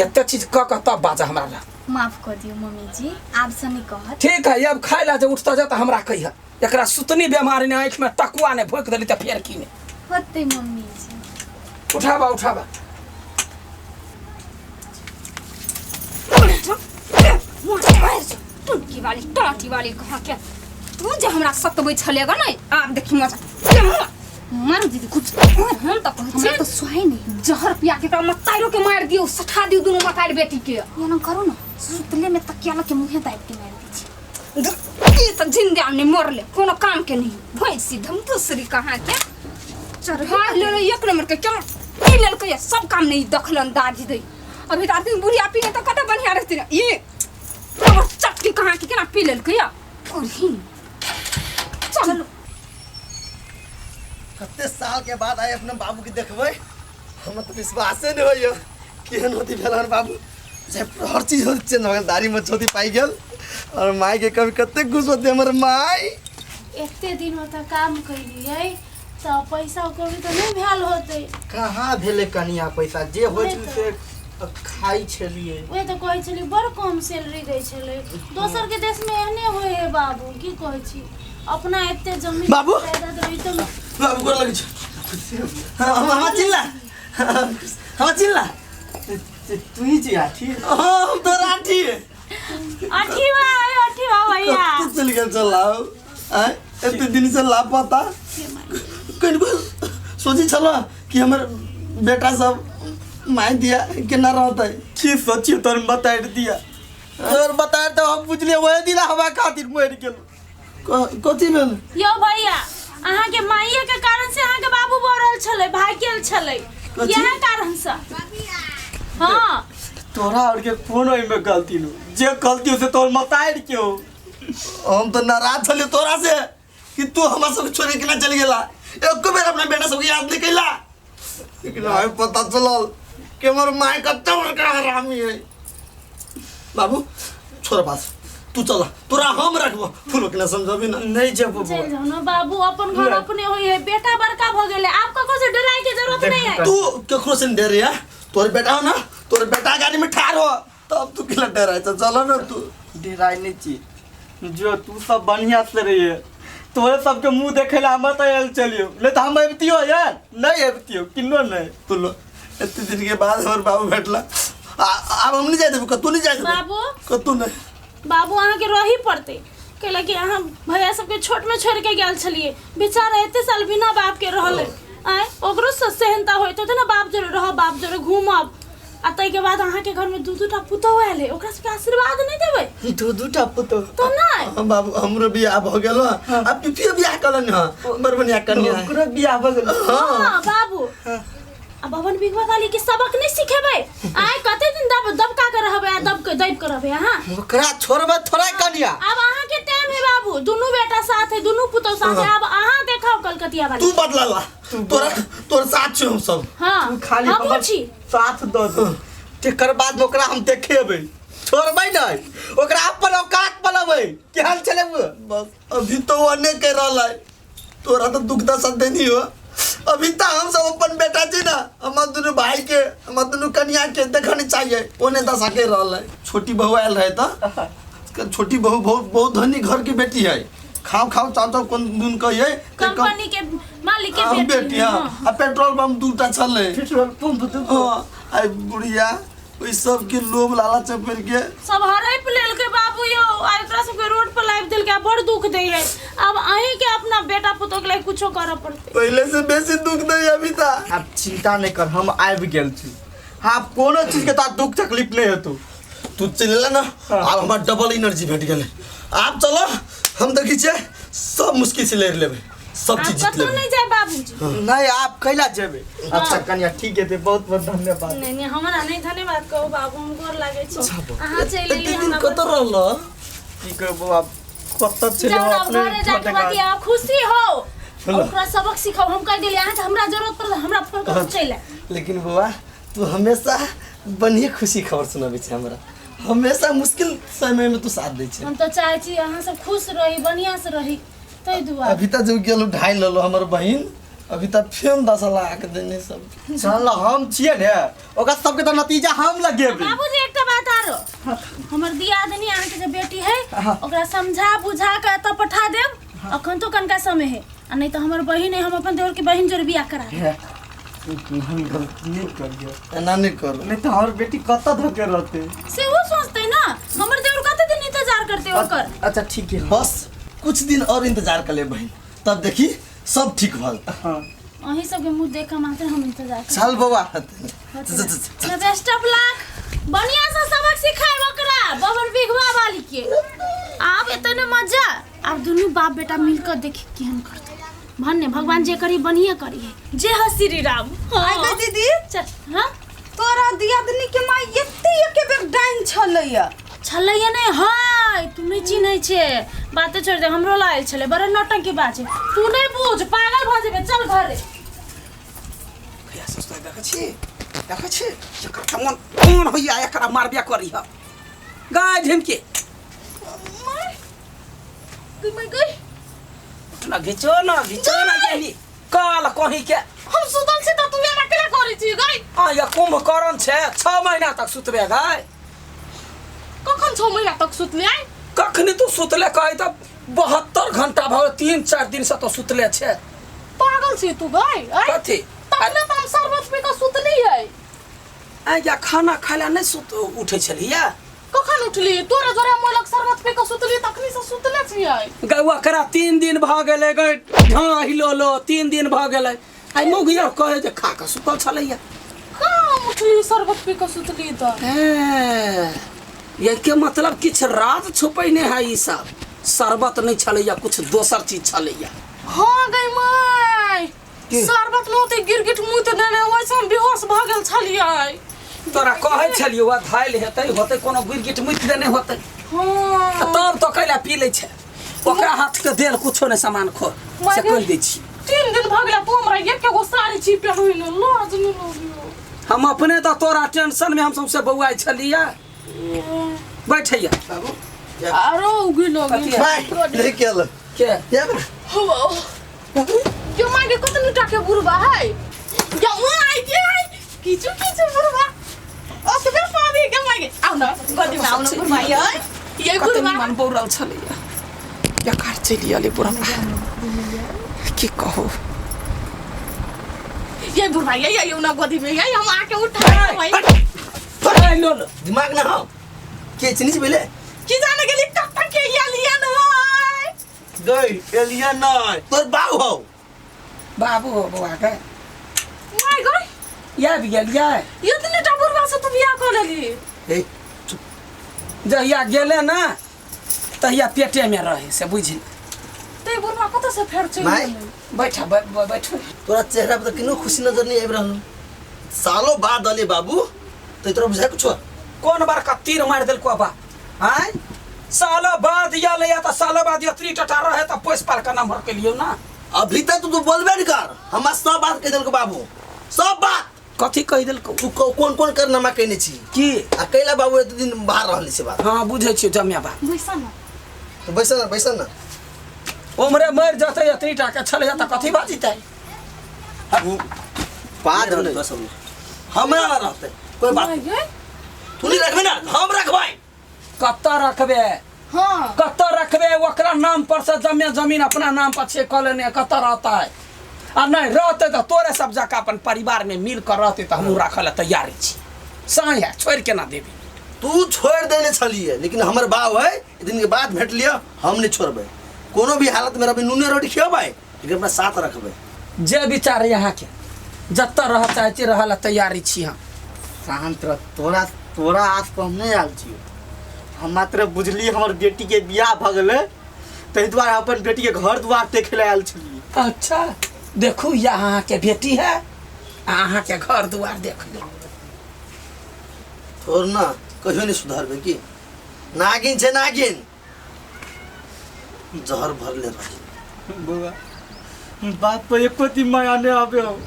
ये चीज क तब बाजा हमरा माफ कर दियो मम्मी जी आप से नहीं कह ठीक है अब खाई ला जब उठता जा तो हमरा कही एकरा सुतनी बीमारी ने आँख में टकुआ ने भोंक देली तो फेर की ने होते मम्मी जी उठाबा टुटकी वाली टाटी वाली कहा के तू जे हमरा सतबै छलेगा नै आब देखि मजा मार दीदी कुछ हम त हमरा तो सुहाई नहीं जहर पिया के मताइरो के मार दियो सठा दियो दुनु मताइर बेटी के ये ना करो ना सुतले में तकिया के मुंह दाब के मार दी ई त जिंदा ने मरले कोनो काम के नहीं भैंसी धम दूसरी कहां के चरहा ले एक नंबर के क्या ई लेल के सब काम नहीं दखलन दादी दे अभी रात में बुढ़िया पी त कते बढ़िया रहती ना ये चटकी कहां के केना पी लेल के और ही चलो कते साल के बाद आए अपने बाबू के देखबै हम तो विश्वास नहीं होइयो केहन होती भेलन बाबू जे हर चीज होती चेंज हो गेल दाढ़ी में छोटी पाई गेल और माई के कभी कते खुश होते हमर माई एते दिन में त काम कइलियै त पैसा को भी तो नहीं भेल होते कहाँ भेले कनिया पैसा जे होइ छै से खाई छलिए ओए तो कहै छली बड़ कम सैलरी दै छले दोसर के देश में एहने होय है बाबू की कहै छी अपना एते जमीन बाबू? पैदा देबै त बाबू गोर लगे छै हम चिल्ला तू ही जी आठी हम तो राठी अठीवा भैया कते चल गेल चलाओ आ एते दिन से लापता कहीं सोची छलो कि हमर बेटा सब माय दिया केना रहते। की सोचियो तोर बताड़ दिया तोर बताड़ तो हम बुझलिए वही दिन हवा खातिर मर गेल। कथी भेल? यो भैया अहाँ के माइये के कारण से अहाँ के बाबू बढ़ल छले भाग गेल छले यह कारण से। हाँ तोरा और के कौन में गलती लो जे गलती हो से तोर बताड़ क्यों? हम तो नाराज छलिए तोरा से कि तू हमरा सब छोड़ के ना चल गेला। एको बेर अपना बेटा सब याद नहीं कैला। लेकिन हमें पता चलल कि हमर माय कत्ते बड़का हरामी है। बाबू छोड़ बात तू चला तोरा हम रखबो फूल के ना समझबी ना। नहीं जब चल जाओ ना बाबू अपन घर अपने होई है बेटा बड़का भ गेले आपका कोई डराई के जरूरत नहीं है। तू केकरो से डर रही है? तोर बेटा हो ना तोर बेटा गाड़ी में ठाड़ हो तब तू किला डराय छ। चलो ना तू डेराई नहीं चाहिए जो तू सब बढ़िया से रही है तोरे सबके मुंह देखे ला हम तो आयल चलियो नहीं तो हम अबतियो यार नहीं अबतियो किन्नो नहीं। तू लो इतने दिन के बाद हमर बाबू भेटला अब हम नहीं जाए देबो कतू नहीं जाए देबो बाबू कतू नहीं। बाबू अहाँ के रही पड़ते कैला कि अहाँ भैया सबके छोट में छोड़ के गेल छलिए बेचारा एते साल बिना बाप के रहले आय ओकरो से सेहनता होइत त ना बाप जरे रह बाप जरे घूमब आ तई के बाद अहाँ के घर में दू-दूटा पुतौ आले ओकरा सबके आशीर्वाद नहीं देबै? दू-दूटा पुतो तो नहीं हम बाबू हमरो बियाह भ गेल अब पिपिया बियाह करन ह हमर बनिया कन्या ओकरा बियाह भ गेल। हां बाबू अब बबन बिगवा वाली के सबक नहीं सिखेबै आय कते दिन दबका के रहबै आ दब के दैब के रहबै। हां ओकरा छोड़बे थोड़ा कन्या अब अहाँ के टाइम है बाबू दोनों बेटा साथ है दोनों पुतौ साथ है। अब अहाँ देखाओ कलकतिया वाली तू बदला ला तोरा तोर साथ छी हम सब। हां खाली हम हमर छी साथ दो तेकर बाद ओकरा हम देखेबै छोड़बै नहीं ओकरा अपन औकात पलबै केहन चले वो बस अभी तो वने कह रहला तोरा तो दुख दा सद नहीं हो। अभी तक हम सब अपन बेटा छी ना हमर दोनों भाई के हमर दोनों कन्या के देखनी चाहिए ओने दशा के रहला। छोटी बहू आयल रहे तो छोटी बहू बहुत धनी घर की बेटी है खाओ खाओ चाचा कौन दिन कहिए कंपनी के मालिक के बेटी हां पेट्रोल पंप दूटा चले पेट्रोल पंप तो आई बुढ़िया ओइ सब के लोभ लालच पर के सब हरै प्लेल के बाबू यो आ एकरा सब के रोड पर लाइव दिल के बड़ दुख दे है। अब अहीं के अपना बेटा पुतो के लिए कुछो करे पड़ते पहले से बेसी दुख दे अभी ता। अब चिंता नहीं कर हम आबि गेल छी। हाँ कोनो चीज के ता दुख तकलीफ नहीं हेतु तू चलेला ना अब हमार डबल एनर्जी भेट गेले। आप चलो हम देखी छे सब मुश्किल से ले लेबे सब चीज जीत कतो लेबे। नहीं जाए बाबूजी नहीं आप कैला जेबे। अच्छा कन्या ठीक है बहुत बहुत धन्यवाद। नहीं नहीं हमरा नहीं धन्यवाद कहो बाबू हम गोर लागे छी अहाँ चल इतने एली दिन हमरा कत रहल की कहबो आप कत चलो जाओ अपने घरे जाके बतिया खुशी हो ओकरा सबक सिखाओ हम कह देली अहाँ हमरा जरूरत पड़ल हमरा फोन कर चले। लेकिन बुआ तू हमेशा बढ़िया खुशी खबर सुनाबे छे हमरा हमेशा मुश्किल समय में तू साथ दे छे। हम तो चाहे छी अहाँ सब खुश रही बढ़िया से रही तै दुआ अभी तक जो गेलो ढाई ललो हमर बहिन अभी तक फेन 10 लाख देने सब चल हम छिए ने ओकरा सबके तो नतीजा हम लगेबे। बाबूजी एकटा बात आरो हमर दियादनी अहाँ के जे बेटी है ओकरा समझा बुझा के त पठा देब अखन तो कनका समय है आ नहीं तो हमर बहिन है हम अपन देवर के बहिन जोर बियाह करा हम गलती नहीं करियो एना नहीं कर नहीं तो हमार बेटी कत धके रहते से वो सोचते ना हमर देवर कते दिन इंतजार करते ओकर। अच्छा ठीक है बस कुछ दिन और इंतजार कर ले बहन तब देखी सब ठीक भल। हाँ अहीं सब के मुंह देख के मात्र हम इंतजार कर चल बउआ ना बेस्ट ऑफ लक बढ़िया से सबक सिखाए ओकरा बबन बिगवा वाली के। आप इतने मजा आप दोनों बाप बेटा मिलकर देखी केहन करते भन्ने भगवान जे करी बढ़िया करी है जय हो श्री राम। आइ गए दीदी चल हां तोरा दियादनी के माय एते एके बेर डाइन छलैया छलैया नहीं हाय तू नहीं चिन्है छे बाते छोड़ दे हमरो लायल छले बड़ा नौटंकी बात है तू नहीं पूछ पागल भ जेबे चल घरे। भैया सस्ता देखा छी एकरा मन कोन होइया एकरा मारबिया करी ह गाय ढेमके मैं गई ना घिचो ना गेली काल कहीं के हम सुतल से त तू एना केला करी छी गई आ या कुंभकर्ण छे 6 महीना तक सुतबे गाय कखन 6 महीना तक सुतले आई कखनी तू सुतले कहि त 72 घंटा भ 3-4 दिन से तो सुतले छे पागल छी तू गई आई कथी तखने त हम शरबत पी के सुतली है आ या खाना खाइला नहीं सुत उठे छलिया कखन उठली तोरा जरा मोलक शरबत पी के सुतली तखनी से सुतले छी आई गौआ करा 3 दिन भ गेले गई ढा हिलो लो 3 दिन भ गेले आई मुगिया कहे जे खा के सुतल छलैया काम उठली शरबत पी के सुतली तो ये के मतलब किछ राज छुपैने है ई सब शरबत नहीं छलैया कुछ दोसर चीज छलैया हाँ गई माय शरबत में होते गिरगिट मुँह तो देने वैसे हम बेहोश भ गेल छलियै तोरा कहे छलियो वा धाइल हेतै होतै कोनो गिरगिट मुइत देने होतै हाँ तब तो कैला पी लै छै ओकरा हाथ के देल कुछो नहीं सामान खो से कह दै छी 3 दिन भ गेल तो हमरा एक एगो साड़ी छिपे होई न लाज नहीं लगियो हम अपने तो तोरा टेंशन में हम सबसे बौआई छलिया बैठैया बाबू आरो उगी लगी माय लेके आल के क्या क्यों मांगे कतनी टाके बुरबा है या माय के किछु बुरबा ओ तो फिर पावे के मांगे आउ न गदी में आउ न बुरबा ये बुरबा मन बौरल छलिया या कार चलियाले बुरबा की कहो ये बुरबा ये न गदी में ये हम आके उठा भाई अरे लो दिमाग ना हो के चीनी से पहले की जाने के लिए कब तक के लिया न गई एलिया ना तोर बाऊ हो बाबू हो बुआ के माय गॉड या भी गेलिया ये इतने टा बुरबा से तू बियाह कर लेली ए जहिया गेले ना तहिया पेटे में रहे से बुझी ते बुरबा कत से फेर चल माय बैठा बैठो तोरा चेहरा पर किनो खुशी नजर नहीं आब रहल सालों बाद अले बाबू तो तोरा बुझा कुछ कौन बार का तीर मार देल को बा हैं सालों बाद या ले या तो सालों बाद यत्री टटा रहे तो पोस पाल का नंबर के लियो ना अभी तक तू बोलबे नहीं कर हम सब बात कह देल को बाबू सब बात कथी कह देल को तू कौन कौन करनामा कहने छी की अकेला बाबू एत दिन बाहर रहली से बात हां बुझै छी जमिया बा बैसा न तो बैसा ना उमरे मर जते यत्री टाके छले त कथी बाजितै बात नहीं बस हमरा ना रहते कोई बात तू नहीं रखबे ना हम रखबै कत्ता रखबे हां कत्ता रखबे ओकरा नाम पर से जमीन अपना नाम पर से क लेने कत्ता रहता है आ नहीं रहते तो तोरे सब जका अपन परिवार में मिल कर रहते तो हम रखले तैयारी छी सही है छोड़ के ना देबी तू छोड़ देने छलिए लेकिन हमर बाव है दिन के बाद भेट लिया हम नहीं छोड़बे कोनो भी हालत में रबी नूने रोटी खियाबै लेकिन अपना साथ रखबै जे विचार यहाँ के जत्ता रह चाहे रहल तैयारी छी हम शांत रह तोरा आस पर हम नहीं आल छी हम मात्र बुझली हमर बेटी के बियाह भ गेलै तै द्वारा अपन बेटी के घर द्वार देखे ले आल छी अच्छा देखू यहाँ के बेटी है अहाँ के घर द्वार देख ले और ना कहियो नहीं सुधारबे की नागिन छे नागिन जहर भर ले रही बुआ बात पर एको दिन माया नहीं आवे हो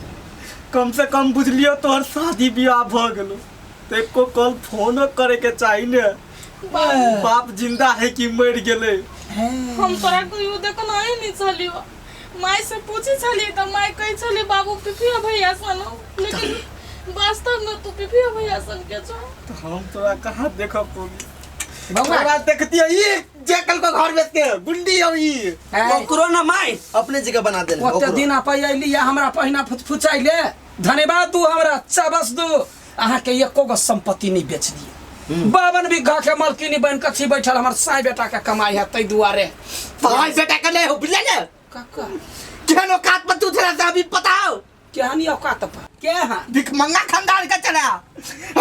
कम से कम बुझलियो तोहर शादी बियाह भ गेलो तो एको कल फोन करे के चाहिए ने बाप जिंदा है कि मर गेले हम तोरा कोई देखो नहीं चलियो माय से पूछी छली त माय कहि छली बाबू पिपिया भैया सन लेकिन वास्तव में तू पिपिया भैया सन के छ तो हम तोरा कहाँ देखब पोगी बउआ तोरा देखती है ये जेकल को घर बेच के गुंडी हो ये ओकरो ना माय अपने जगह बना देने ओते दिन पइली या हमरा पहिना फुचफुचाइले धन्यवाद तू हमरा चाबस दू अहाँ के एको गो संपत्ति नहीं बेच दिए 52 बीघा के मालकिनी बन के छी बैठल हमर साई बेटा के कमाई है तै दुआरे भाई बेटा के नहीं हो बुझले ने काका केहन औकात पर तू तेरा से अभी बताओ क्या नहीं औकात पर के हां भिख मंगा खानदान का चला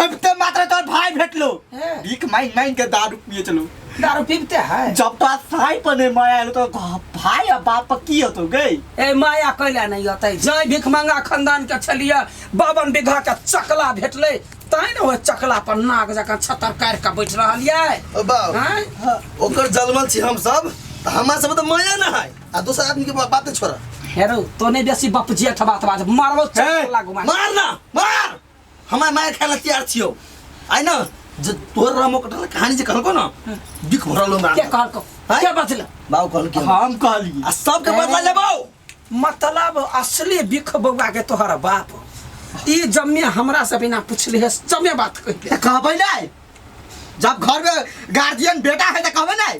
अब तो मात्र तोर भाई भेटलो है। भिख मांग के दारू पिए चलो दारू पीते है जब तो साई पने माया तो भाई और बाप की हो तो गई ए माया कैला नहीं होतै जय भिख मंगा खानदान के छलिया 52 बीघा के चकला भेटले ताई न हो चकला पर नाग जका छतर काट के बैठ रहलिए ओ बाप हैं ओकर जलमल छी हम सब त हमरा सब त माया ना है आ दूसरा आदमी के बात छोड़ा हेरो तो नहीं बेसी बप जेठ बात बाज मारबो चकला घुमा मार ना मार हमरा मार खाला तैयार छियो आइ न ज तोर रामो कटल कहानी जे कहलको न दिख भरलो मार के कहलको के बचल बाऊ कहल के हम कहली आ सब के बदला लेबो मतलब असली बिख बउआ के तोहर बाप ई जम्मे हमरा से बिना पूछले है जम्मे बात कह दे कहबै नहीं जब घर में गार्जियन बेटा है तो कहबै नहीं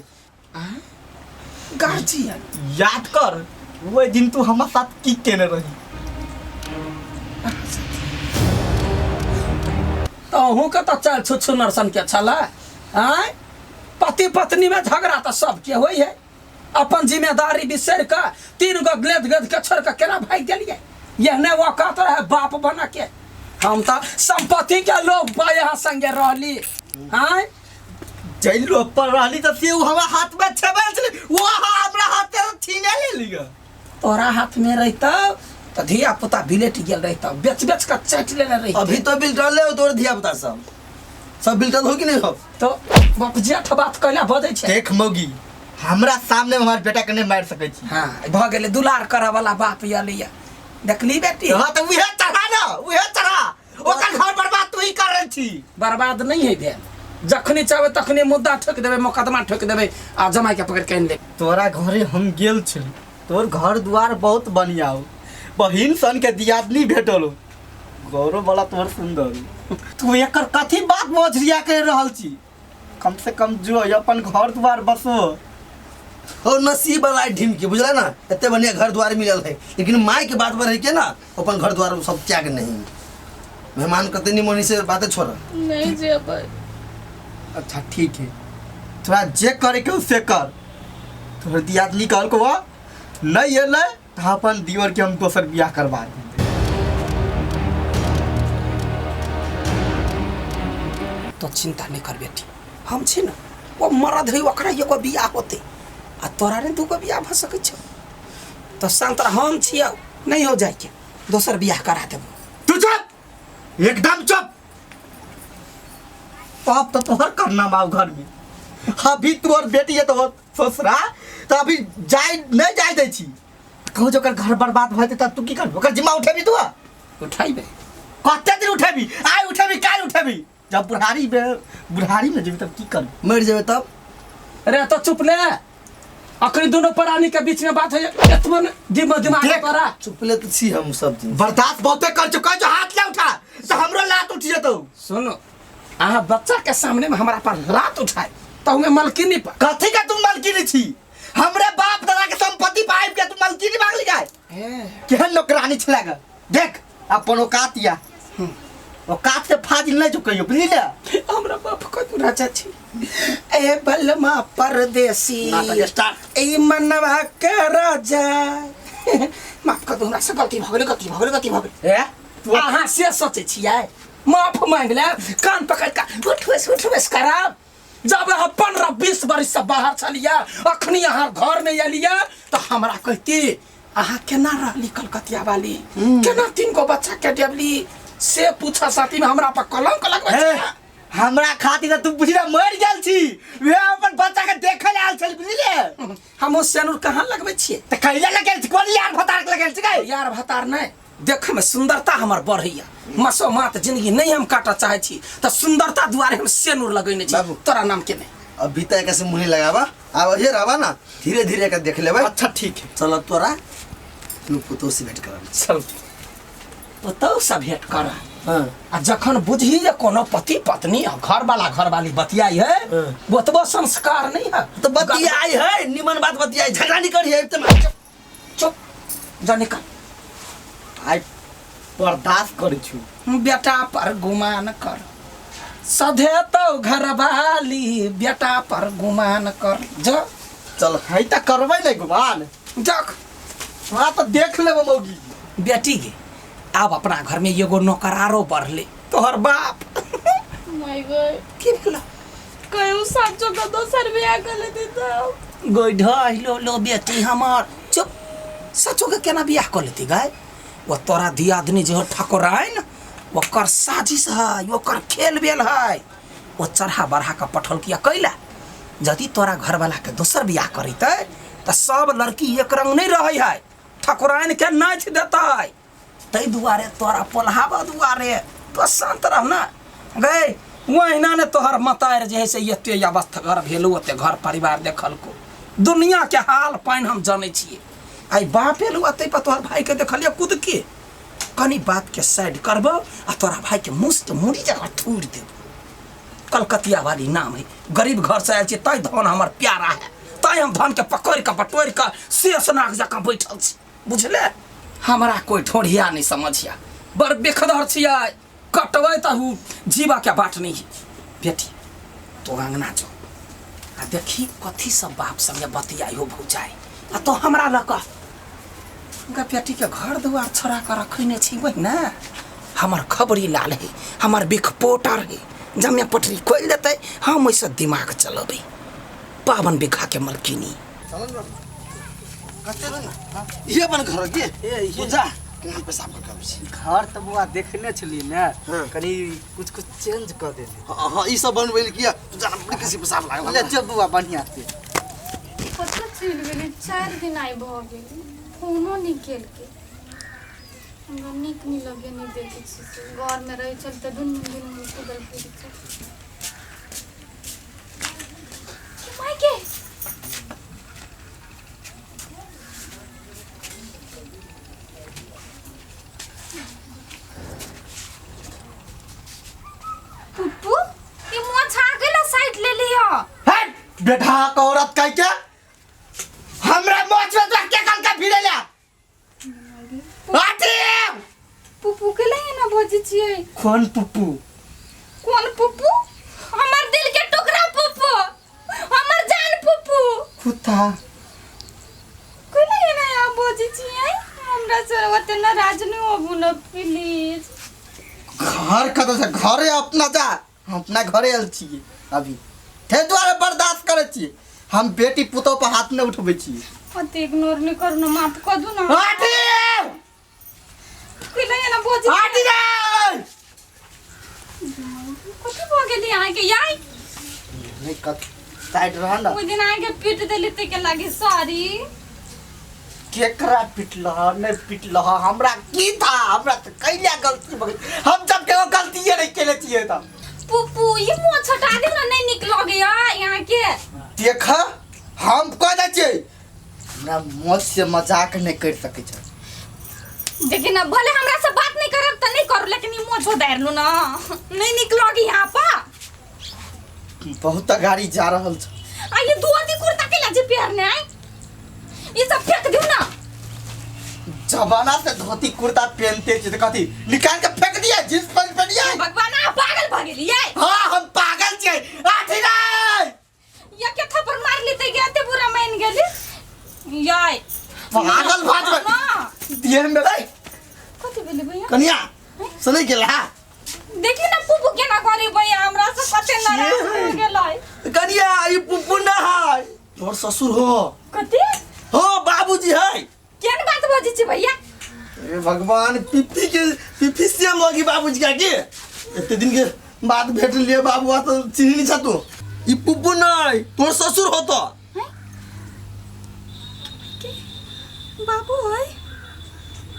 गार्जियन याद कर वो दिन तू हमारे साथ की केने रही तो हूँ के तो चल छुछु नरसन के छला हैं पति पत्नी में झगड़ा तो सब के होई है अपन जिम्मेदारी बिसर का 3 गो गलेद गद के छोड़ के केना भाग गेलिए यहने वक़्त रहे बाप बना के हम तो संपत्ति के लोग बा यहाँ संगे रहली हाँ जैन लोग पर रहली तो से हमारा हाथ में छबे चले वो हमरा हाथ से छीने ले लिया तोरा हाथ में रहता तो धिया पुता बिलेट गेल रहता बेच बेच कर चट ले रही अभी तो बिल डले हो तोर धिया पुता सब बिल हो कि नहीं हो तो बाप जेठ बात कहला बजै छै देख मौगी हमरा सामने में हमार बेटा के नहीं मार सकै छी हाँ भ गेलै दुलार करे वाला बाप यलिया देखली बेटी हां तो उहे चढ़ा ना उहे चढ़ा ओकर घर बर्बाद तू ही कर रहल छी बर्बाद नहीं है भेल जखनी चाहे तखनी मुद्दा ठोक देबे मुकदमा ठोक देबे आ जमाई के पकड़ के आनि ले तोरा घरे हम गेल छली तोर घर द्वार बहुत बढ़िया हो बहिन सन के दियादनी भेटल गौरव वाला तोर सुंदर तू एकर कथी बात मोझरिया कर रहल छी कम से कम जो अपन घर द्वार बसो और नसीब वाला ढीम के बुझला ना इतने बढ़िया घर द्वार मिलल है लेकिन माई के बात पर है के ना अपन घर द्वार सब त्याग नहीं मेहमान कते निमोनी से बातें छोड़ नहीं जेबै अच्छा ठीक है थोड़ा जे करे के उससे कर तोहर दियादनी कहल को नहीं एलै तो अपन दीवर के हम दोसर बियाह करवा देंगे तो चिंता नहीं कर बेटी हम छी ना वो मरद है ओकरा एगो बियाह होते आ तोरा रे दूगो बियाह भ सकै छ तो शांत रह हम छियौ नहीं हो जाए के दोसर बियाह करा देबो तू चुप एकदम चुप पाप तो तोहर करना बा घर में अभी तोर बेटी है तो ससुरा तो अभी जाय नहीं जाय दै छी कहू जो घर बर्बाद भ जेतै तू की करबो ओकर जिम्मा उठेबी तू उठाइबे कते दिन उठेबी आइ उठेबी काल उठेबी जब बुढ़ारी में जेबी तब की करबी मर जेबे तब अरे तो चुप ले अखनी दोनों प्राणी के बीच में बात है एतबो दिमाग देख। तोरा चुपले तो छी हम सब दिन बर्दाश्त बहुते कर चुका जो हाथ ले उठा तो हमरो लात उठ जेतौ सुनो अहाँ बच्चा के सामने में हमारा पर लात उठाए तो हमें मलकिनी पर कथी का तुम मालकिनी छी हमरे बाप दादा के संपत्ति पाइब के तुम मालकिनी मांग ली जाए केहन नौकरानी छला ग देख अपन औकात या औकात से फाजिल नहीं चुकइयो बुझलिए हमरा बाप को तू राजा छी ए बलमा परदेसी नाटक स्टार्ट ए मनवा के राजा माफ कर दो हमरा से गलती भ गेलै ए तू अहाँ से सोचे छियै माफ मांग ले कान पकड़ के उठवेस कराब जब अहाँ 15-20 वर्ष से बाहर चलिया अखनी अहाँ घर में एलिया तो हमरा कहती अहाँ केना रहली कलकतिया वाली केना 3 गो बच्चा के देवली से पूछा साथी में हमरा पर कलंक लगबै छै हमरा खातिर तू बुझिला मर गेल छी वे अपन बच्चा के देखे ले आल छल बुझलिए हम सेनुर कहाँ लगबै छियै त कहिया लगेल छी कोन यार भतार के लगेल छी गे यार भतार नहीं देख में सुंदरता हमर बढ़ैया मसो मात जिंदगी नहीं हम काटा चाहे छी तो सुंदरता दुआरे हम सेनुर लगैने छी बाबू। तोरा नाम के नहीं अभी तक कैसे मुंह लगावा अब ये रहवा ना धीरे धीरे का देख लेबे अच्छा ठीक है चलो तोरा तू पुतो से भेंट करा चल तो सब भेंट कर हां आ जखन बुझी जे कोनो पति पत्नी घर वाली बतियाई है वो तो संस्कार नहीं है तो बतियाई है निमन बात बतियाई झगड़ा नहीं करी है इतना चुप जा निकल आई बर्दाश्त करै छु बेटा पर गुमान कर सधे तो घर वाली बेटा पर गुमान कर जा चल है त करबै नै गुमान जख हां तो देख लेबो मौगी बेटी गे अब अपना घर में एगो नौकरारो बढ़ले तोहर बाप माय गॉड की भेला कयो साचो का दोसर बियाह कर लेती तो गोइढ लो बेटी हमर चुप सचो के केना बियाह कर लेती गाय वो तोरा दियादनी जो ठाकुराइन ओकर साजिश है ओकर खेल बेल है वो चढ़ा बढ़ा के पठल किया कैला यदि तोरा घर वाला के दोसर बियाह करिते तो सब लड़की एक रंग नहीं रहे है ठाकुराइन के नाच देता है तै दुआरे तोरा पोल्हावा दुआरे तो शांत रह ना गए वहीना ने तोहर मतार जे है से एते अवस्था घर भेलू ओते घर परिवार देखल को दुनिया के हाल पाइन हम जाने छिए आई बाप एलू अते पर तोहर भाई के देखलिए कूद के कनी बात के साइड करबो आ तोरा भाई के मुस्ट मुड़ी जगह ठूर देबो कलकतिया वाली नाम है गरीब घर से आयल छी तै धन हमर प्यारा है तै हम धन के पकड़ के बटोर के शेषनाग जका बैठल छी बुझले हमरा कोई ठोड़िया नहीं समझिया बड़ बेखदर छियै कटबै त जीवा के बाट नहीं बेटी तो अंगना जो आ देखी कथी सब बाप संगे बतियाई हो भौजाई आ तो हमरा लक उनका बेटी के घर दुआर छोड़ा कर रखने छी ना हमार खबरी लाल है हमार बिख पोटर है जमे पटरी खोल देते हम ऐसा दिमाग चलबे पावन बिघा के मलकिनी ये अपन घर के तू जा केहन पेशाब कर आबै छी घर तो बुआ देखने छली ना कनी कुछ चेंज कर दे हां ई सब बनबै ले किया तू जान बड़ी किसी पेशाब लागल ले जब बुआ बढ़िया से पता चल गेली 4 दिन आई भ गेली फोनो निकल के हमरा निक नहीं लगे नहीं देखे छी घर में रह चलते दुन दिन में उधर फिर माय के पुप्पू ये मुंह छाके ला साइड ले लियो हट बेटा का औरत कह के हमरा मोच में तो के कल का भिड़े ला आती पुप्पू के लिए ना बोझी छिए कौन पुप्पू कौन पुप्पू हमर दिल के टुकड़ा पुप्पू हमर जान पुप्पू कुत्ता के लिए ना आप बोझी छिए हमरा सरवत नाराज नहीं होबू ना प्लीज घर का तो से घरे अपना जा हम अपना घरे आल छी अभी थे द्वारा बर्दाश्त करे छी हम बेटी पुतो पर हाथ न उठबै छी मत इग्नोर नहीं करना माफ कर दू ना आती के लिए ना बोझी आती रे कथि भ गेली आइ के याई नहीं कत साइड रह ना ओइ दिन आइ के पीट देली ते के लागी सॉरी केकरा पिटला नहीं पिटला हमरा की था हमरा तो कैला गलती भग हम जब के गलती नहीं केले छिए त पुप्पू ये मुंह छटा दे ना नहीं निक लगे यहाँ के देख हम कह दे छी हमरा मौत से मजाक नहीं कर सके छ देखिन ना भले हमरा से बात नहीं करब त नहीं करू लेकिन ये मुंह छोड़ लू ना नहीं निक लगे यहाँ पर बहुत गाड़ी जा रहल छ आ ये धोती कुर्ता के लाजे पहनने आई ये सब फेंक दू ना जमाना से धोती कुर्ता पहनते थे तो कथी निकाल के फेंक दिया जींस पैंट पहनिया भगवान आ पागल भ गेली ये हां हम पागल छियै आठी रे ये के थप्पड़ मार लेते गते बुरा मान गेली याय पागल भाज दिए में रे कथि भेले भैया कन्या सुनै गेला देखि ना पुप्पू केना करे भैया हमरा से कते नाराज हो गेलै कन्या ई पुप्पू ना है तोर ससुर हो कथि हो बाबूजी है केन बात बजी छी भैया ए भगवान पिप्पी से लगी बाबूजी का के एते दिन के बाद भेट लिए बाबू आ तो चिन्ह छ तू ई पुप्पू नहीं तोर ससुर हो तो बाबू है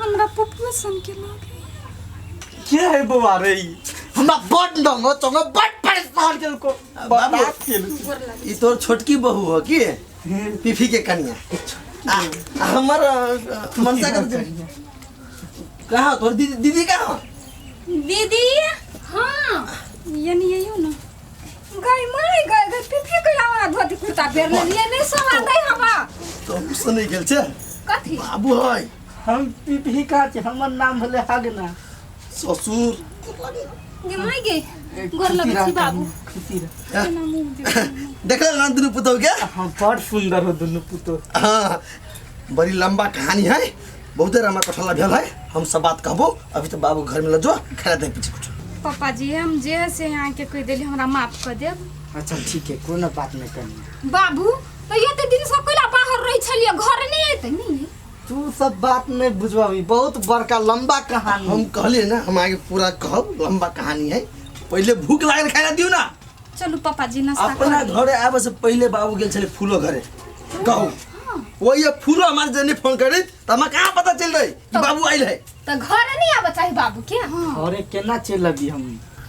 हमरा पुप्पू सन के लगे के है बउआ रे हमरा बड डंगो चंगो बड परेशान केल को बाबू केल ई तोर छोटकी बहू हो की पिफी के कन्या हमर मनसा कर कहाँ तोर दीदी कहाँ दीदी हाँ ये नहीं है ना गई माय गई पिपी के लावा धोती कुर्ता पहन लिए नहीं सवा गई हवा तो सुनै गेल छै कथि बाबू है हम पिपही का छ हमर नाम भले हागना ससुर ये माय गे गोर लगे छी बाबू खुशी रे केना मुंह दे देखल ना दुनु पुतौ के हम बड़ सुंदर हो दुनु पुतो हाँ बड़ी लंबा कहानी है बहुते रमा कठला भेल है हम सब बात कहबो अभी तो बाबू घर में ल जो खाना दे पीछे कुछ पापा जी हम जे से यहाँ के कह देली हमरा माफ कर देब अच्छा ठीक है कोनो बात नहीं करनी बाबू तो ये तो दिन सब कोला बाहर रही छलिए घर नहीं आते नहीं तू सब बात नहीं बुझबावी बहुत बड़का लंबा कहानी हम कहलिए ना हम आगे पूरा कहब लंबा कहानी है पहले भूख लागल खाना दियो ना चलो पापा जी नाश्ता अपना घरे आवे से पहले बाबू गेल छले फूलो घरे कहू वो ये फूलो हमारे जने फोन करे त हम कहां पता चल रही कि बाबू आइल है तो घर नहीं आवे चाहिए बाबू के हां अरे केना चल लगी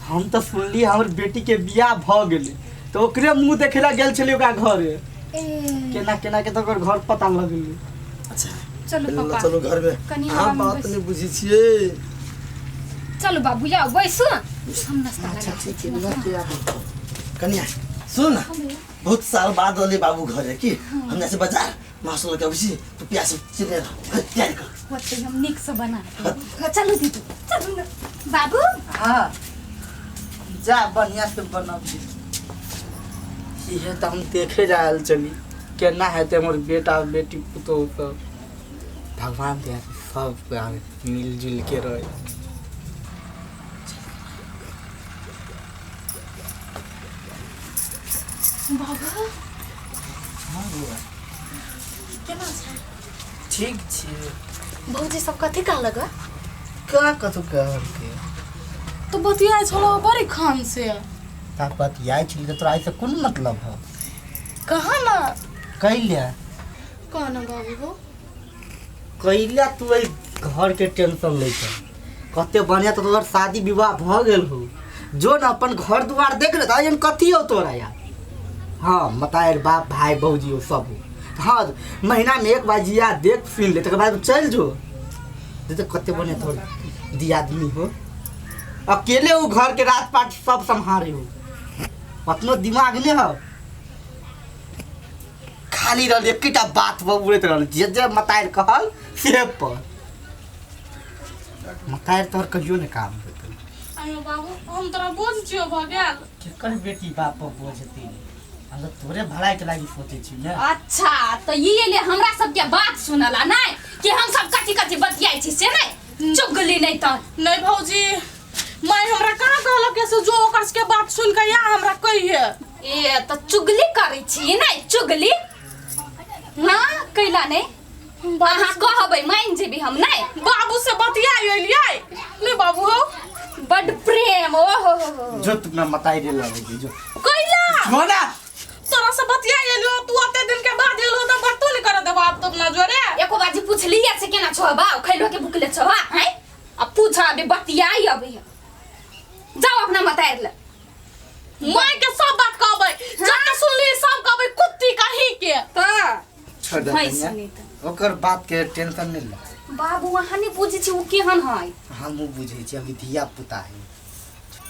हम तो सुनली हमर बेटी के बियाह भ गेले तो ओकरे मुंह देखेला गेल छली ओकरा घरे केना केना के तो ओकर घर पता लगली अच्छा चलो पापा चलो घर में कनी हां हवा में बात बैस। नहीं बुझी छिए चलो बाबू या बैसो हम नाश्ता अच्छा लगा ठीक है ना क्या कन्या सुन ना बहुत साल बाद वाले बाबू घर है कि हम ऐसे बाजार मासू लगा उसी तो प्यास चिने तैयारी कर होते हम निक से बना चलो दीदी चलो ना बाबू हां जा बढ़िया से बनाब ये तो हम देखे जाल चली केना है ते हमर बेटा बेटी पुतो सब भगवान दे सब मिलजुल के रहे। बाबा केना छै? ठीक छै। भौजी सब कथी कहलक? का कतौ कहलकै? तो बतिया छलो बड़ी खान से। ता बतियाइ छली त तोरा ऐसे कोन मतलब है? कहा ना कैले कहना बाबू हो कैले तू ए घर के टेंशन ले छ। कते बढ़िया तो तोर शादी विवाह भ गेल हो। जो न अपन घर द्वार देख ले त कथी हो तोरा यार। हाँ मतायर बाप भाई बहूजी हो सब हो। हाँ महीना में एक बार जिया देख सुन ले तकर बाद चल जो। तो कते बढ़िया तोर दी आदमी हो। अकेले वो घर के रात पाट सब संभाले हो। अपनो दिमाग ने हो। खाली रहल एकटा बात उड़ैत रहल जे मतायर कहल से पर। मतायर तोहर कहियो ने काम होतै। आयो बाबू हम तोरा बोझ छियो भ गेल। केकर बेटी बाप पर बोझती? हम तोरे भलाई के लागि सोचै छी ने। अच्छा तो ये ले हमरा सब के बात सुनला नहीं कि हम सब कथी कथी बतियाई छी से नहीं चुगली नहीं त नहीं भौजी मैं हमरा कहां कहलक से जो ओकर के बात सुन के या हमरा कहिए। ए तो चुगली करै छी नहीं चुगली ना कैला नहीं अहाँ कहबै मान जेबी हम नहीं बाबू से बतियाई एलियै नहीं बाबू हो बड प्रेम ओ हो जो तुमने मताई दे लगे जो कैला छोड़ा तोरा से बतियाई एलियो तू आते दिन के बाद एलो त बात तो नहीं कर दे बाप तो अपना जोरे। एको बाजी पूछली से केना छोबा खैलो के बुकले छोबा हैं अब पूछा अबे बतियाई अबे जाओ अपना मतायर ले मैं के सब बात कहबै जत सुनली सब कहबै कुत्ती कहीं के त छोड़ दे भाई सुनी त ओकर बात के टेंशन नहीं ले। बाबू वहां नहीं बुझी छी उ केहन है हम बुझे छी अभी धिया पुता है।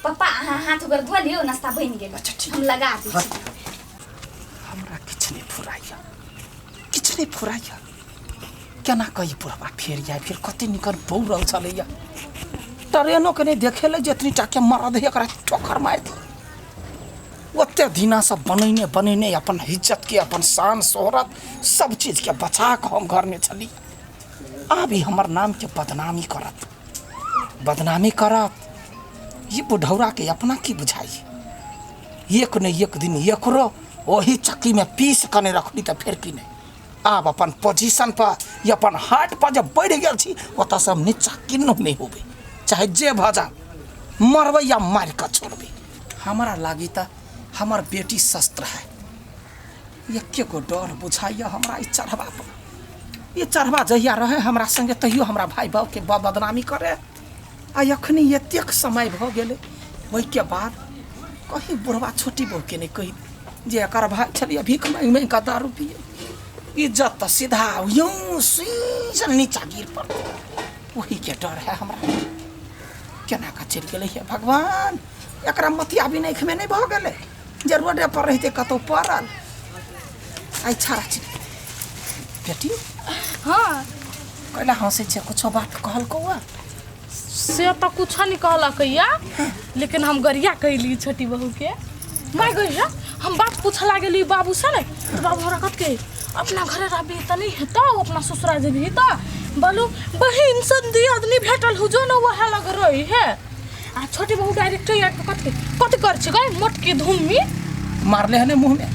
पापा हाथ ऊपर धो लियो नाश्ता बन गेल। अच्छा, ठीक। हम लगा दी छी। हमरा किछ नहीं फुराइया केना कही बुढ़वा फेर जाए फिर कते निकल बहु रहल छलैया ट्रेनो के नहीं देखे ले जितनी टाके मरद है एकरा ठोकर मार दी। ओते दिना सब बनेने अपन इज्जत के अपन शान शोहरत सब चीज के बचा के हम घर में चली। अभी हमर नाम के बदनामी करत ये बुढ़ौरा के अपना की बुझाई। एक न एक दिन एकरो वही चक्की में पीस कने रखली तो फिर की नहीं आब अपन पोजीशन पर ये अपन हाट पर जब बढ़ गया छी ओत सब नीचा किन्नो नहीं होबे चाहे जे भजा मरबे या मार कर छोड़बे। हमारा लागी त हमार बेटी शस्त्र है एक को डर बुझाइया हमरा ई चढ़वा पर। ये चढ़वा जहिया रहे हमरा संगे तहियो हमरा भाई बाप के बदनामी करे आ अखनी एतेक समय भ गेले ओहि के बाद कहीं बुढ़वा छोटी बहू के नहीं कही जे एकर भाई छलिए भीख मांग का दारू पिए इज्जत तो सीधा यूं सीजन नीचा गिर पड़ते वही के डर है हमरा केना का चल गेले है भगवान एकरा मतिया भी नहीं खमे नहीं भ गेले जे रोडे पर रहते कतो पड़ल आई छाड़ा छी बेटी। हां कहला हंसे छे कुछ बात कहल कौआ से तो कुछ नहीं कहलक या लेकिन हम गरिया कहली छोटी बहू के मैं गई हम बात पूछ लागली बाबू से नहीं तो बाबू हमरा कत के अपना घरे रहबी त नहीं हेता अपना ससुरा जेबी त बोलू बहिन संदी आदमी भेटल हो जो न वह लग रही है आ छोटी बहू डायरेक्ट या कत कर छ गई मोटकी धुम्मी मारले हने मुंह में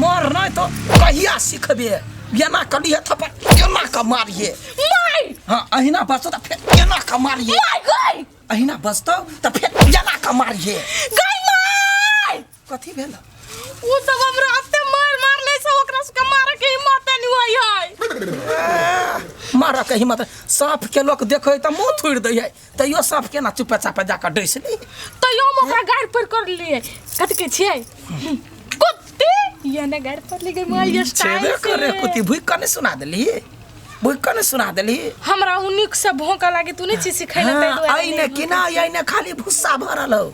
मार नहीं तो कहिया सिखबे येना कली है थप्पड़ येना का मारिए माई हां अहिना बसतो त फिर येना का मारिए माई गई अहिना बसतो त फिर येना का मारिए गई माई कथी भेल वो सब हमरा अते मार ले से ओकरा से मारे के हिम्मत नहीं होई है मारा के हिम्मत सांप के लोग देखे त मुंह थोड़ दे है तैयो सांप केना चुपे चापे जाकर डैस ली तैयो हम ओकरा गाड़ पर कर लिए कत के छियै कुत्ती ये ने गाड़ पर ले गई माई स्टाइल छेबे करे कुत्ती भूख कने सुना देली हमरा उनिक से भौंका लागे तू नहीं चीज सिखैले तै दो आइने किना आइने खाली भुस्सा भरल हो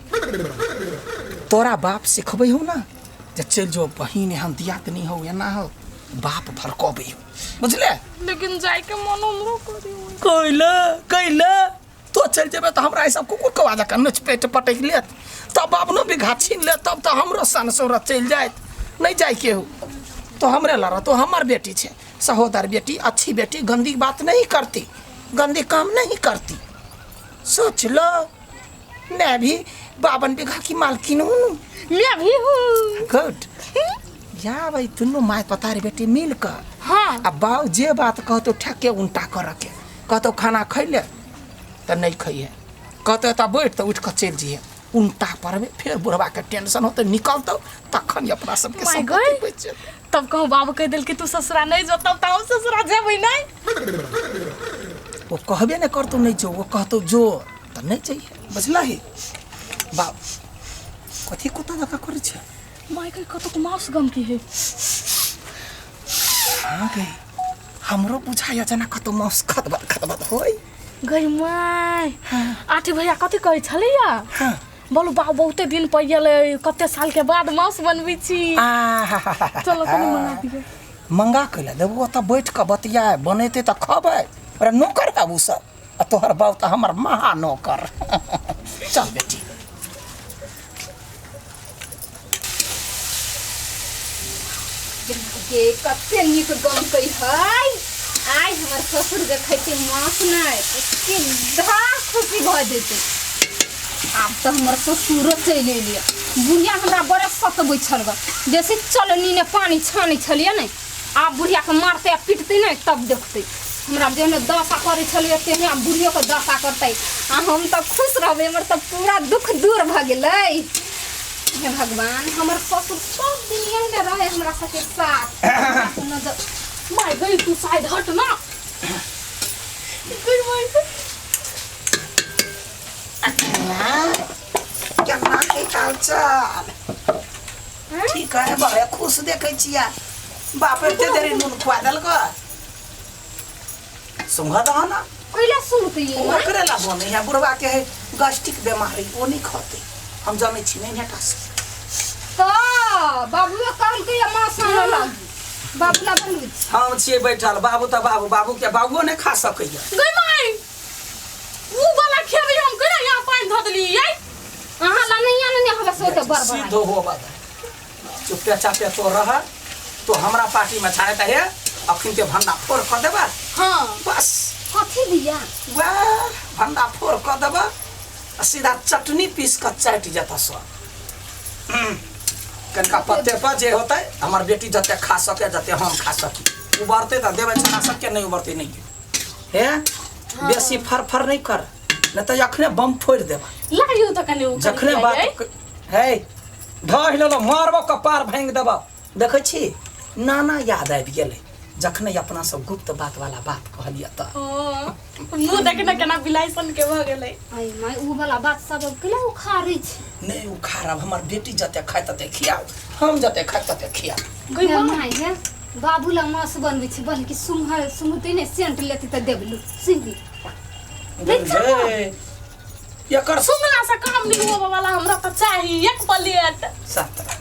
तोरा बाप सिखबै हो ना जे चल जो बहिन हम दियात नहीं हो या ना हो बाप भड़कबे बुझले लेकिन जाय के मन हमरो करी कैला तो चल जेबे तो हमरा सब कुकुर कवा जा नच पेट पटक लेत तब अपनो भी घात छीन ले तब तो हमरो सन सोरत चल जात नहीं जाय के हो तो हमरे लड़ा तो हमर बेटी छे सहोदर बेटी, अच्छी बेटी, गंदी बात नहीं करती, गंदी काम नहीं करती। सोच लो, मैं भी 52 बीघा की मालकिन हूँ। मैं भी हूँ। गुड। या भाई तुन्नो माय पता रे बेटी मिल कर हाँ अब बाऊ जे बात कहतो ठेके उल्टा कर के कहतो खाना खैले तो नहीं खइए, कहतो एता बैठ तो उठ कर चल जिए, उल्टा पर में फिर बुढ़वा के टेंशन होते निकलतो तखन अपना सबके My संपत्ति God. बच जेतै। तब कहूँ बाबू कह दिल कि तू ससुरा नहीं जो, तब तो हम ससुरा जेबै नहीं। वो कहबे नहीं करतो नहीं जो, वो कहतो जो तो नहीं चाहिए, बुझला ही बाप कथी कुत्ता दका करे छे। माय कह कतो माउस गम की है। हाँ गई हमरो बुझाया जना कतो मौस खतबत होई। गई माय आठी भैया कथी कहै छलिया, हाँ बोलू बाबू बहुते दिन पहिले कते साल के बाद माउस बनबै छी। चलो तनी मंगा दिए। मंगा के ले देबो त बैठ के बतिया बनेते त खबै, अरे नौकर बाबू सब आ तोहर बाबू त हमर महा नौकर। चल बेटी के कते नीक गम कई है। आज हमर ससुर के खैते मांस नहीं इसके धा खुशी भ जेते। आब तो हमर ससुर चले लिया, बुढ़िया हमरा बड़ा सतबै छल ग, जैसे चलनी ने पानी छानी छलिए नहीं, आब बुढ़िया के मारते आ पीटते नहीं तब देखते। हमरा जेने दशा करे छलिए तेने आब बुढ़ियो के दशा करते आ हम तो खुश रहबे, हमर तो पूरा दुख दूर भ गेलै। हे भगवान हमर ससुर सब दिन यही रहे हमरा सबके साथ। माय गई तू शायद हट ना। गई माय केना के हाल चाल ठीक है, बड़े खुश देखे छिया, बाप एते देरी नून खुआ देल ग सुंघा दह ना कैला सुनती है ओकरे ला बने है बुढ़वा के है गैस्ट्रिक बीमारी, वो नहीं खाते हम जाने छी नहीं हटा से। तो बाबू कहल के मां सानो लाग बाबू ला बनबै छी। हम छिए बैठल, बाबू त बाबू, बाबू के बाबूओ नहीं खा सकैया। गई माय वो वाला खेबी हम केना यहां पानी ध देली है। अहाँ ला नहीं आने हमरा से तो बरबर सीधो हो बाबा चुपचाप चापे तो रह, तो हमरा पार्टी में छाड़ता है अखिन के भंडा फोड़ कर देबा। हां बस कथी दिया वाह भंडा फोड़ कर देबा, सीधा चटनी पीस कर चाट जाता सब। कनका पत्ते पर जे होता है हमार बेटी जते खा सके जते हम खा सकी, उबरते त देवे छना सके नहीं उबरते नहीं है। बेसी फर नहीं कर न त अखने बम फोड़ देबा। लाइयो त कने उ जखने बात है ढह लो मारबो कपार भांग देबा। देखै छी नाना याद आबि गेलै जखने अपना सब गुप्त बात वाला बात कहलिया त। मुंह देखे न केना बिलाइसन के भ गेलै। आई माय उ वाला बात सब केला उखारै छै। नहीं उखाड़ब, हमर बेटी जते खाय तते खियाओ, हम जते खाय तते खियाओ। गई माय है बाबू ला मांस बनबै छी, बल्कि सुंघते ने सेंट लेती त देबलु सिंगी एकर सुंगला से काम नहीं हुआ वाला हमरा त चाहिए एक प्लेट। 17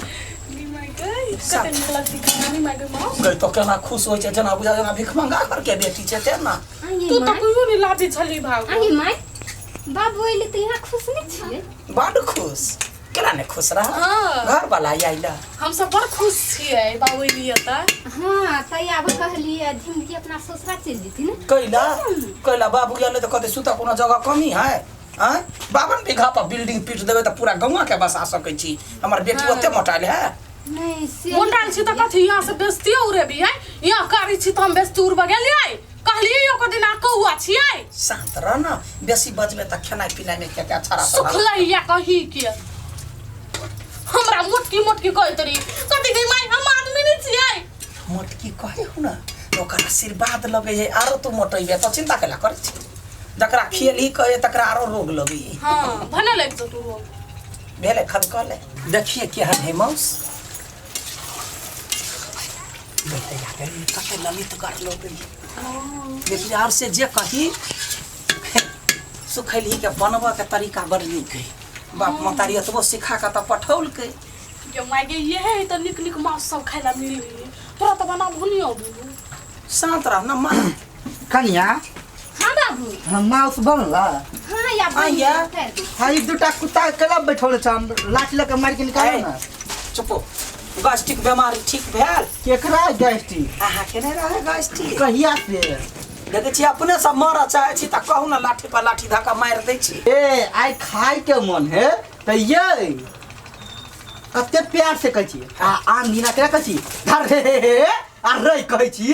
माय गई कते निकलत खाना नहीं माय गई मां। गई तो केना खुश होय छै जना बुझा जना भिख मंगा घर के बेटी छै ते ना। तू त कुयो नहीं लाती छली भाग। आई माय बाबू एले त यहाँ खुश नहीं छिए। बड़ खुश केना ने खुश रह। हाँ। घर वाला आइला हम सब बड़ खुश छिए बाबू लिए त। हां त आब कहलिए ढिमकी अपना ससुरा चल जेती ने। कैला बाबू गेले तो कहते सुता कोनो जगह कमी है। हैं 52 बीघा पर बिल्डिंग पीट देबे त पूरा गौवा के बसा सकै छी। हमर बेटी ओते मोटाइल है नहीं से मोटाइल छी त कथी यहाँ से बेचती उरे भी है, यहाँ कारी छी त हम बेचती उर बगेलिए कहली यो दिन आ कौआ छिए। शांत रह ना, बेसी बजबे त खेनाइ पिनाइ में केते अच्छा रहत। सुखलैया कही के हमरा मोटकी कहै तरी कथी गई माय हम आदमी नहीं छिए। मोटकी कहे हो ना ओकर आशीर्वाद लगे है आरो तू मोटइबे त चिंता केला करे छी। जकरा खियली कहे तकरा आरो रोग लगी। हां भने लग तो तू रोग भेले खद कहले देखिए केहन है मौस। बेटे यार कते ललित कर लो गई लेकिन और से जे कही सुखैली के बनवा के तरीका बड़ नीक है। बाप मतारी एतबो सिखा के त पठौल के ये माय गे ये है तो निक मांस सब खाइला मिली तोरा त बना भुनियो। शांत रह ना मां। कन्या हां बाबू हम माउस बनला। हां या आइया हां ई दुटा कुत्ता केला बैठौले छ, हम लाठी लेके मार के निकालो ना। चुपो गैस्ट्रिक बीमारी ठीक भेल केकरा गैस्ट्रिक अहाँ के नहीं रहे गैस्ट्रिक कहिया से देखै छी अपने सब मरऽ चाहै छी तऽ कहू ना लाठी पर लाठी धक्का मारि दै छी ए आइ खाय के मन है त ये कते प्यार से कहै छी आ आन दिना केना कहै छी धर हे आ रे कहै छी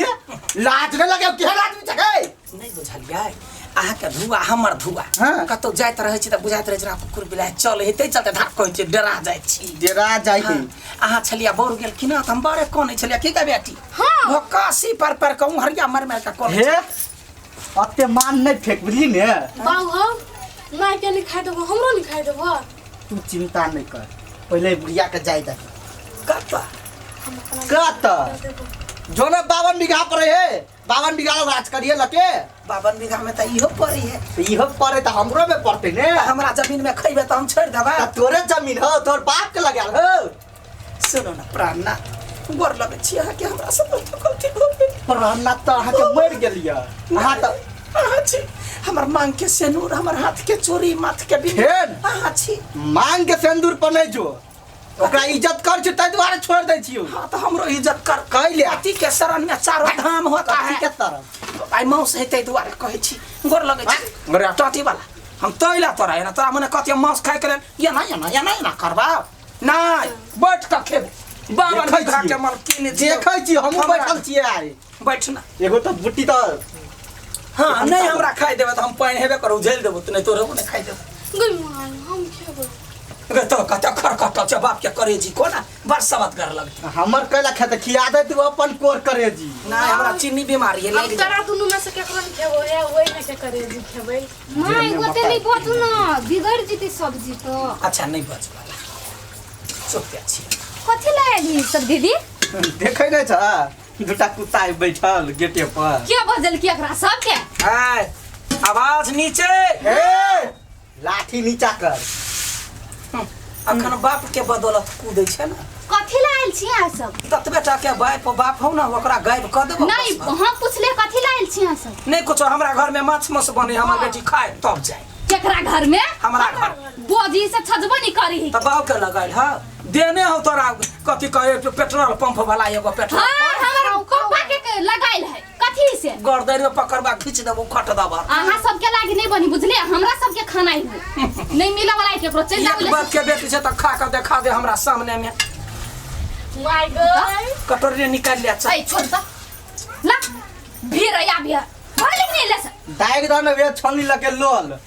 लाज न लगे केहन आदमी छकै नहीं बुझलियै अहाँ के धुआ हमर धुआ हाँ। कतौ जाइत रहै छी तऽ बुझाइत रहै छै कुकुर बिलाइ चल हेतै चलते धक कहै छी डरा जाइ छी डेरा जाइ हाँ। है अहाँ छलिया बोर गेल कि ना तऽ हम बड़े कोनै छलिया की कहै बेटी हाँ। भक्कासी पर कहूँ हरिया मर मर के कोनै हे अते मान नहीं फेंक बुझली ने बाबू हो माय के नहीं खाई देबो हमरो नहीं खाई देबो तू चिंता नहीं कर पहले बुढ़िया के जाय दे कत्ता कत जो ना 52 बीघा पर है 52 बीघा राज करिए लके 52 बीघा में तऽ इहो पड़ी है इहो पड़े त हमरो में पड़ते ने हमरा जमीन में खइबे तऽ हम छोड़ देबै त तोरे जमीन हो तोर बाप के लगाल हो सुनो ना प्राण ना गोर लगै छी अहाँ के हमरा सब गलती हो गेल प्राणना त अहाँ के मर गेलिय अहाँ त अहाँ छी हमर मांग के सेनूर हमर हाथ के चोरी माथ के बिन फेन? अहाँ छी मांग के सिंदूर पर नहीं जो ओकरा इज्जत कर छ तै दुआरे छोड़ दै छियो हाँ तो हमरो इज्जत कर कैले अति के शरण में चारों धाम होता कथी है के तरफ आई मांस हेतै दुआरे कहै छी गोर लगै छी गोरे टटी वाला हम तैला तोरा है ना तोरा मने कति मांस खाय करे या ना करबा नहीं बैठ के खेबे बाबा देखै घा छियै। के मन किने देखै छी हमहू हमरा- बैठल छियै आरे बैठ ना एगो त बुट्टी त हाँ नहीं हमरा खाई देबे तो हम पानी हेबे करू झेल देबो त नहीं तो रहबो नहीं खाई देबो गई माय हम खेबो गे तो कते खरकट छ बाप के करे जी कोना बड़ सबत कर लग हमर कैला खेत खिया दे तू अपन कोर करे जी नहीं हमरा चीनी बीमारी है हम लग तोरा दुनू में से केकरो नहीं खेबो या वही में के करे जी खेबै माय गोते नहीं बतू ना बिगड़ जीती सब्जी तो अच्छा नहीं बच वाला चुप के छी कथी लायली सब दीदी देखै नै छ दुटा कुत्ता बैठल गेटे पर क्या बजल की एकरा सब के हाय आवाज नीचे ए लाठी नीचा कर अखन बाप के बदौलत कूदै छै ना कथी लायल छी अहाँ सब तत बेटा के बाप हो ना ओकरा गायब क देबो नहीं हम पूछले कथी लायल छी अहाँ सब नहीं कुछ हमरा घर में माछ मस बने हमर बेटी खाए तब जाए केकरा घर में हमरा घर बोजी से छजबो नहीं करी त बाव के लगाइल ह देने हो तोरा कथी कहे पेट्रोल पंप वाला एगो पेट्रोल हां हमर पप्पा के लगाइल है कथी से गर्दन में पकड़बा खींच देबो खट दबा अहाँ सबके लागी नहीं बनी बुझले हमरा सबके खाना ही नहीं मिला वाला है केकरो चल एक बात के बेटी से त खा के देखा दे हमरा सामने में माय गई कटोरी निकाल लिया ऐ छोड़ त ला भीड़ या भीड़ भले नहीं ले से दाग दन वे छलनी लके लोल